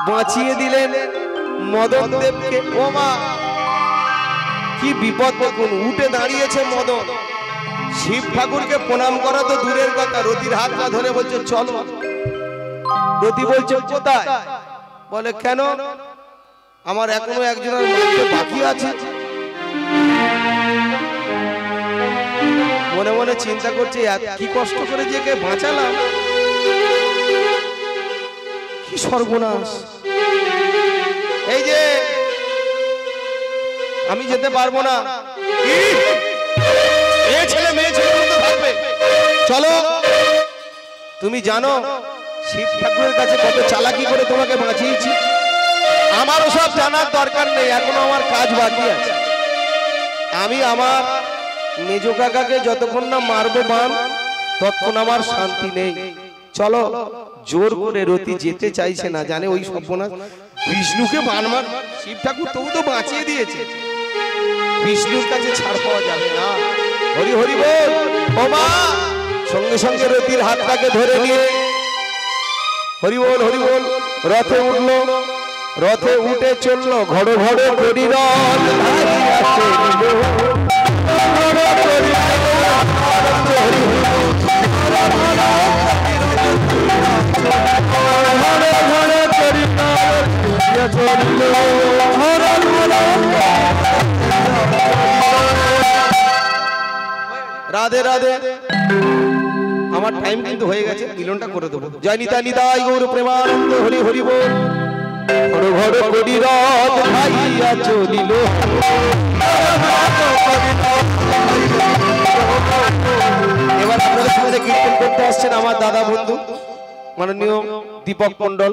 [SPEAKER 1] বাঁচিয়ে দিলেন মদন দেবকে। ও মা, কি বিপদ দেখুন, উঠে দাঁড়িয়েছে মদন। শিব ঠাকুরকে প্রণাম করা তো দূরের কথা, রতির হাতটা ধরে বলছে চলো। রতি বলছে কোথায়? বলে কেন, আমার এখনো একজনের মারতে বাকি আছে। মনে মনে চিন্তা করছে কি কষ্ট করে যে কে বাঁচালাম, কি সর্বনাশ। এই যে আমি যেতে পারবো না, মেয়ে ছেলে মতো থাকবে, চলো। তুমি জানো শিব ঠাকুরের কাছে কত চালাকি করে তোমাকে বাঁচিয়েছি। আমার ওসব জানার দরকার নেই, এখনো আমার কাজ বাকি আছে। আমি আমার মেজ কাকাকে যতক্ষণ না মারবো বান, ততক্ষণ আমার শান্তি নেই। চলো। জোর করে রতি যেতে চাইছে না, জানে ওই সর্বনাশ বিষ্ণুকে বান মার, শিব ঠাকুর তবু তো বাঁচিয়ে দিয়েছে, বিষ্ণুর কাছে ছাড় পাওয়া যাবে না। হরি হরি বল। ও মা, সঙ্গে সঙ্গে রতির হাতটাকে ধরে নিয়ে হরি বল হরি বল রথে উঠলো। রথে উঠে চললো, ঘড় ঘড় করি রথ রাধে রাধে। আমার টাইম কিন্তু হয়ে গেছে, মিলনটা করে দেবো। জয় নিতা নিতাই গৌর প্রেমানন্দ, হরি হরি বল। ঘড় ঘড় করি রথ ভাইয়া চলিল। এবার আপনাদের সঙ্গে কীর্তন করতে আসছেন আমার দাদা বন্ধু মাননীয় দীপক মন্ডল।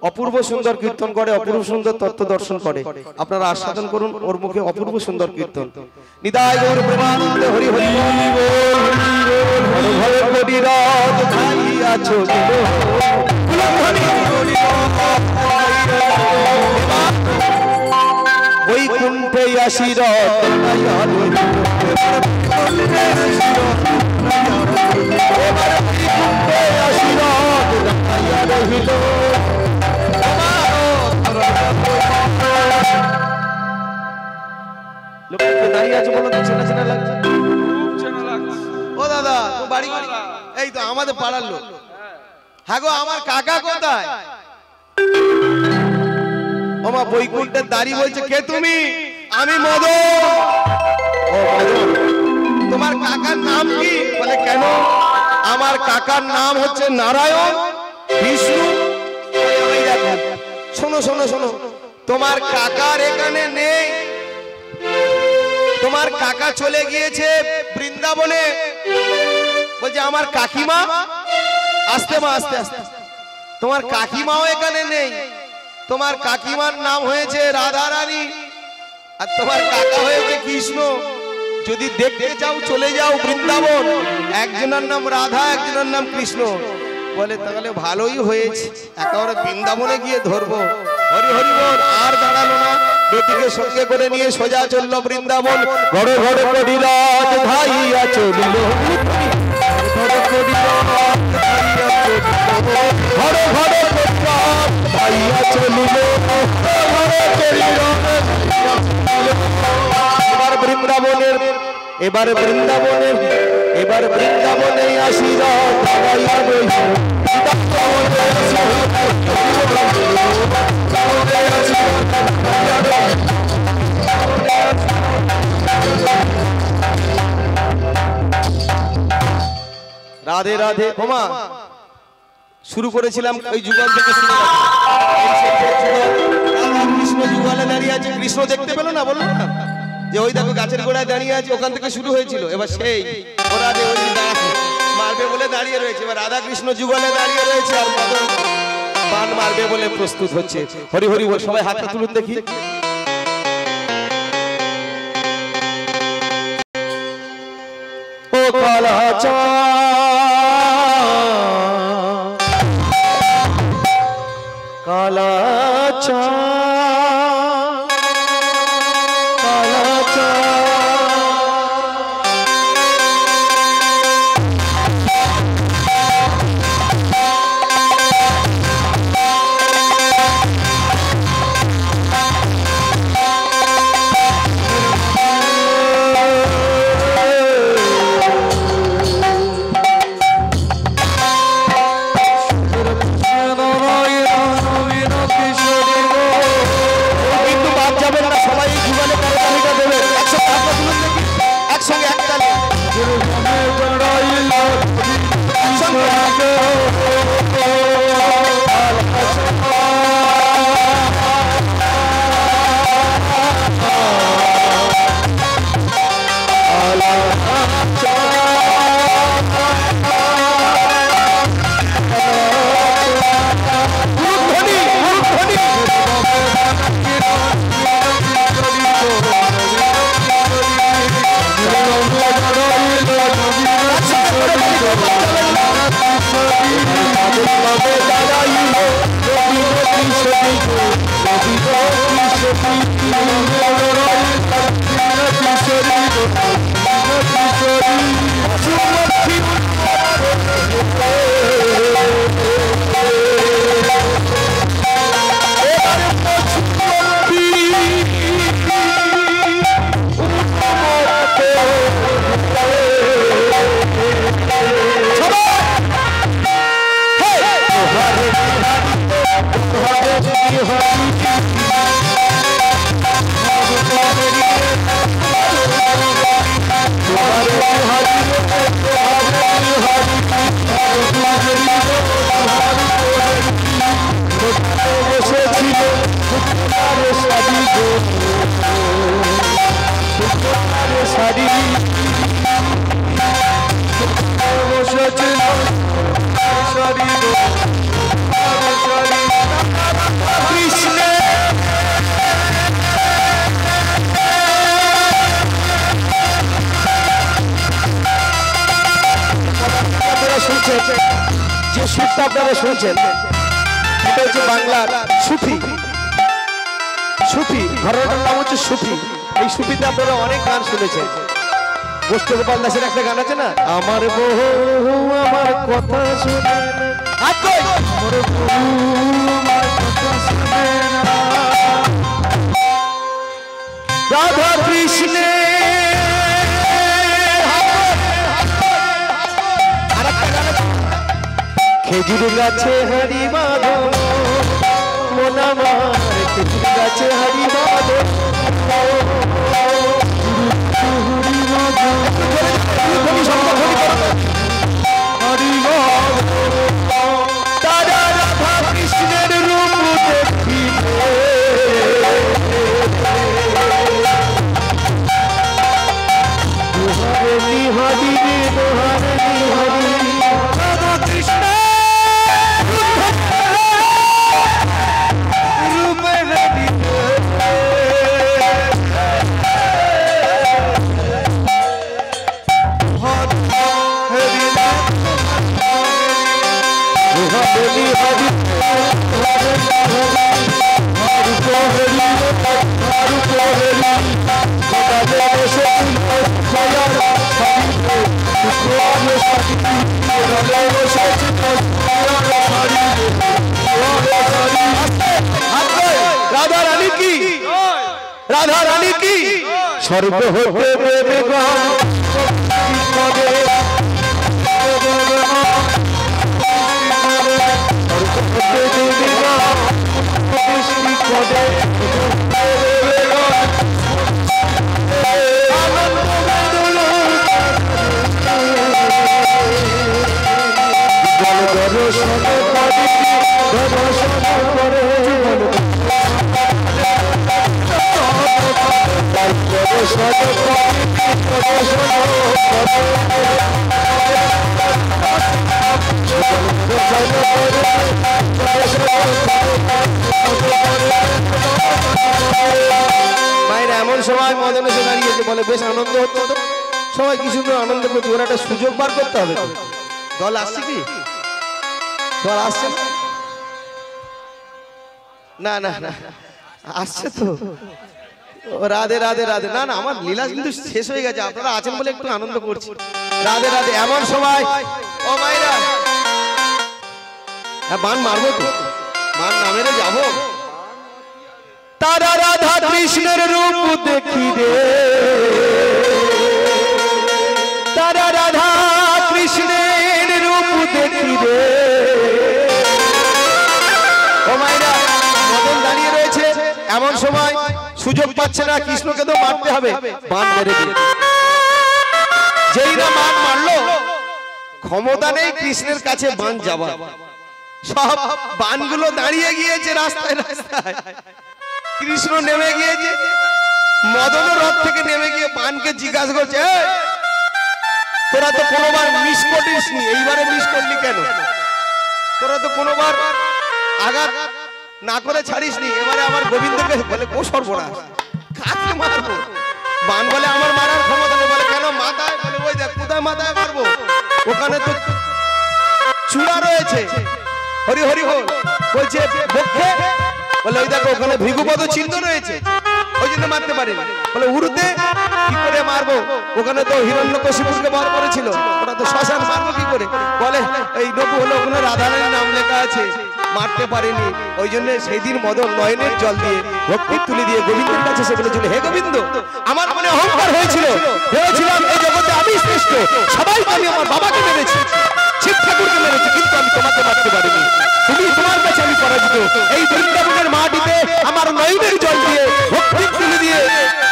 [SPEAKER 1] অপূর্ব সুন্দর কীর্তন করে, অপূর্ব সুন্দর তত্ত্ব দর্শন করে। আপনারা আস্বাদন করুন ওর মুখে অপূর্ব সুন্দর কীর্তন। নিতাই গৌর প্রেমানন্দ, হরি হরি বল। ঘড় ঘড় করি রথ ভাইয়া চলিল। বৈকুণ্ঠে আসি রথ দাঁড়িয়ে আছে, বলো তো চেনা চেনা লাগছে? ও দাদা, তো বাড়ি এই তো আমাদের পাড়ার লোক। হ্যাঁ গো, আমার কাকা কোথায়? ওমা বৈকুণ্ঠের দাঁড়ি বলছে, কে তুমি? আমি মদন। ও মদন, তোমার কাকার নাম কি? বলে কেন? আমার কাকার নাম হচ্ছে নারায়ণ বিষ্ণু। শোনো শোনো শোনো, তোমার কাকার এখানে নেই, তোমার কাকা চলে গিয়েছে বৃন্দাবনে, বলছে আমার কাকিমা, আস্তে মা আস্তে আস্তে, তোমার কাকিমাও এখানে নেই। তোমার কাকিমার নাম হয়েছে রাধা রানী আর তোমার কাকা হয়েছে কৃষ্ণ। যদি দেখতে চাও চলে যাও বৃন্দাবন, একজনের নাম রাধা একজনের নাম কৃষ্ণ। বলে তাহলে ভালোই হয়েছে, একেবারে বৃন্দাবনে গিয়ে ধরবো। হরি হরি বল। আর দাঁড়ালো না, বেটিকে সঙ্গে করে নিয়ে সোজা চললো বৃন্দাবন। ঘরে ঘরে করিরাজ ভাইয়া চলিল, ঘরে করিরাজ ভাইয়া চলিল, এবার বৃন্দাবনের, এবার বৃন্দাবনের, এবার বৃন্দাবনে আসিরা ভাইয়া রইল। রাধে রাধে। ওমা শুরু করেছিলাম ওই যুগল থেকে শুরু, কৃষ্ণ যুগলে দাঁড়িয়ে আছে। কৃষ্ণ দেখতে পেলো না, বললো না যে ওই দেখো গাছের গোড়ায় দাঁড়িয়ে আছে, ওখান থেকে শুরু হয়েছিল। এবার সেই ওরা মারবে বলে দাঁড়িয়ে রয়েছে। এবার রাধা কৃষ্ণ যুগলে দাঁড়িয়ে রয়েছে আর মদন বান মারবে বলে প্রস্তুত হচ্ছে। হরি হরি বল। সবাই হাতটা তুলুন দেখি। ও কালাচা কালাচা কালাচা, যে সুরটা আপনারা শুনছেন এটা হচ্ছে বাংলার সুফি। সুফি ঘটনাটার নাম হচ্ছে সুফি। এই সুফিতে আপনারা অনেক গান শুনেছেন। গোষ্ঠগোপাল দাসের একটা গান আছে না, আমার বহু আমার কথা শুনে না, আমার বহু আমার কথা শুনে না, রাধা কৃষ্ণে খেজুর গাছে হরি মাধব মন আমার, খেজুর গাছে হরি মাধব হরি দাদা রাধা কৃষ্ণের রূপ দেখিলে রাধা রানী কি স্বর্গ হতে দেবে গো মায়ের এমন সময় মদন এসে দাঁড়িয়েছে বলে বেশ আনন্দ হচ্ছে তো সবাই কি সুন্দর আনন্দ করছে ওরা একটা সুযোগ বার করতে হবে তো দল আসছে কি দল আসছে না না না আসছে তো রাধে রাধে রাধে না না আমার লীলা কিন্তু শেষ হয়ে গেছে আপনারা আছেন বলে একটু আনন্দ করছি রাধে রাধে এমন সময় ও মাইরা বান মারবো তো বান না মেরে যাবো তারা রাধা কৃষ্ণের রূপ দেখি রে তারা রাধা কৃষ্ণের রূপ দেখি রে ও মাইরা মদন দাঁড়িয়ে রয়েছে এমন সময় সুযোগ পাচ্ছে না কৃষ্ণকে তো মারতে হবে বান মেরে দিয়ে যেই না বান মারলো ক্ষমতা নেই কৃষ্ণের কাছে বান যাবার সব বানগুলো দাঁড়িয়ে গিয়েছে রাস্তায় রাস্তায় কৃষ্ণ নেমে গিয়েছে মদন রথ থেকে নেমে গিয়ে বানকে জিজ্ঞাসা করছে তোরা তো কোনোবার মিস করিসনি এইবারে মিস করলি কেন তোরা তো কোনোবার আঘাত না করে ছাড়িসনি এবারে আমার গোবিন্দকে বলে ও সর্বনাশ কাকে মারবো বান বলে আমার মারার ক্ষমতা নেই বলে কেন মাথায় বলে ওই দেখ কোথায় মাথায় মারবো ওখানে তো চূড়া রয়েছে হরি হরি হল বলছে বক্ষে বলে ওই দেখো ওখানে ভৃগুপদ চিহ্ন রয়েছে ওই জন্য মারতে পারি বলে উড়তে কি করে মারবো ওখানে তো হিরণ্যকশিপুকে বধ করেছিল ওটা তো শ্মশান মারবো কি করে বলে এই নবু হলো ওখানে রাধারানীর নাম লেখা আছে মারতে পারিনি ওই জন্য সেই দিন মদন নয়নের জল দিয়ে ভক্তি তুলে দিয়ে গোবিন্দের কাছে সে বলেছিল হে গোবিন্দ আমার মনে অহংকার হয়েছিল ভেবেছিলাম এই জগতে আমি শ্রেষ্ঠ সবাইকে আমি আমার বাবাকে মেরেছি শিব ঠাকুরকে মেরেছি কিন্তু আমি তোমাকে মারতে পারিনি তুমি তোমার কাছে আমি পরাজিত এই বৃন্দাবনের মাটিতে আমার নয়নের জল দিয়ে ভক্তি তুলে দিয়ে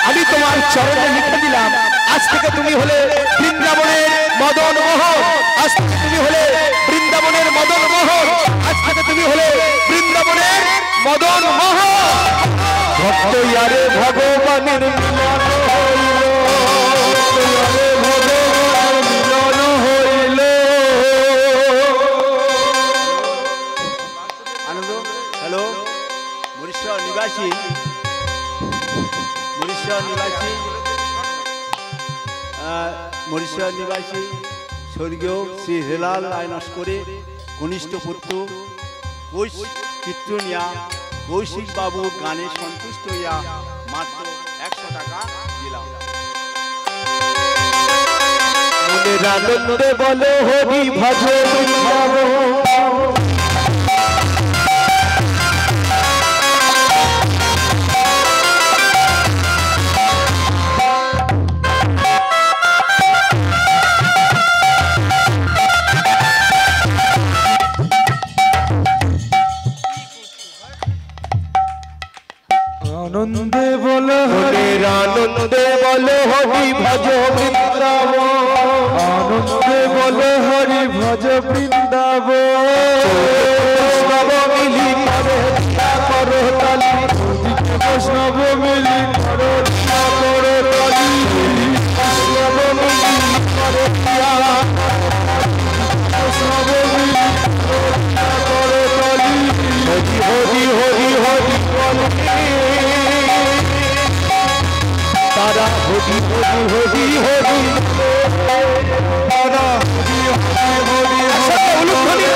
[SPEAKER 1] আমি তোমার চরণে লিখে দিলাম আজ থেকে তুমি হলে বৃন্দাবনের মদন মোহন আজ থেকে তুমি হলে বৃন্দাবনের মদন মোহন আজ থেকে তুমি হলে বৃন্দাবনের মদন মোহন ভক্ত ইয়ারে ভগবানের মিলন হইল ইয়ারে ভগবানের মিলন হইল
[SPEAKER 3] আনন্দ হ্যালো মরিশ্বর নিবাসী স্বর্গীয় শ্রী হেলাল রায় নস্করের কনিষ্ঠ পুত্র কীর্তনিয়া কৌশিক বাবুর গানে সন্তুষ্ট হইয়া মাত্র 100 টাকা দিলাম
[SPEAKER 1] মনের আনন্দে বলো হরি ভজন
[SPEAKER 4] আনন্দে বলো
[SPEAKER 1] মনের আনন্দে বলো হরি ভজ বৃন্দাবন
[SPEAKER 4] আনন্দে বলো হরি ভজ বৃন্দাবন
[SPEAKER 1] বৈষ্ণব মিলি করে করো তালি
[SPEAKER 4] বৈষ্ণব মিলি করো তালি
[SPEAKER 1] বৈষ্ণব মিলি করে
[SPEAKER 4] বৈষ্ণব মিলি করো তালি
[SPEAKER 1] হরি হরি হরি হরি তারা হরি হরি হরি হরি তারা হরি হরি হরি একসাথে অনুধ্বনি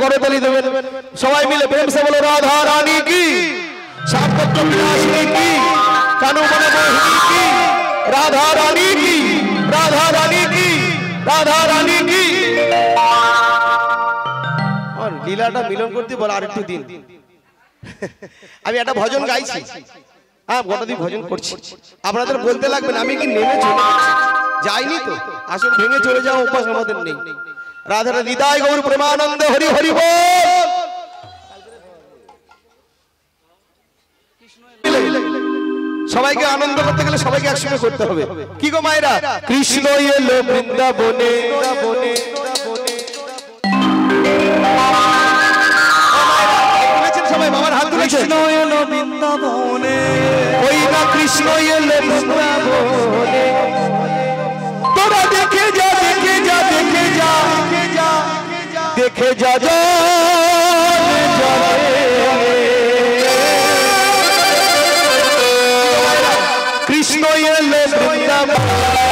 [SPEAKER 1] করতালি দেবেন সবাই মিলে প্রেম সে বলো রাধা রানী কি সার্থক বিনাশিনী কি কানু মনে মোহিনী কি রাধা রানী কি রাধা রানী কি রাধা রানী কি আর লীলাটা মিলন করতে বল আর একটু দিন আমি একটা ভজন গাইছি হ্যাঁ গোটা দিন ভজন করছি আপনাদের বলতে লাগবে না আমি কি নেমে চলে যাইনি তো আসল ভেঙে চলে যাওয়া অভ্যাস আমাদের নেই রাধা হৃদয় গৌর প্রেমানন্দ হরি হরি বল সবাইকে আনন্দ করতে গেলে সবাইকে একসঙ্গে করতে হবে কি গো মায়েরা কৃষ্ণ এলো বৃন্দাবনে সবাই বাবার হাত তুলেছে কৃষ্ণ এলো বৃন্দাবনে ওই না কৃষ্ণ এলো বৃন্দাবনে তোরা দেখে যা দেখে যা দেখে যা দেখে যা যা কৃষ্ণ এলো বৃন্দাবনে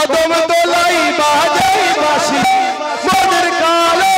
[SPEAKER 1] কদম তোলাই বাজাই বাঁশি মোদের কালো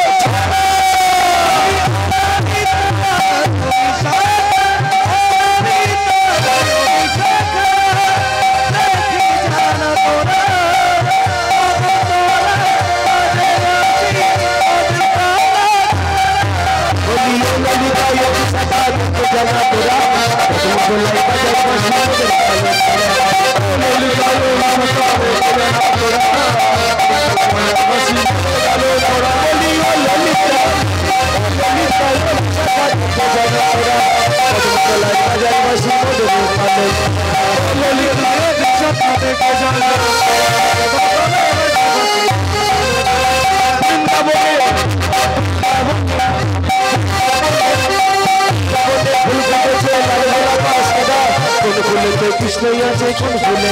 [SPEAKER 1] কৃষ্ণ আছে কোন ফুলে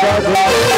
[SPEAKER 4] রাধে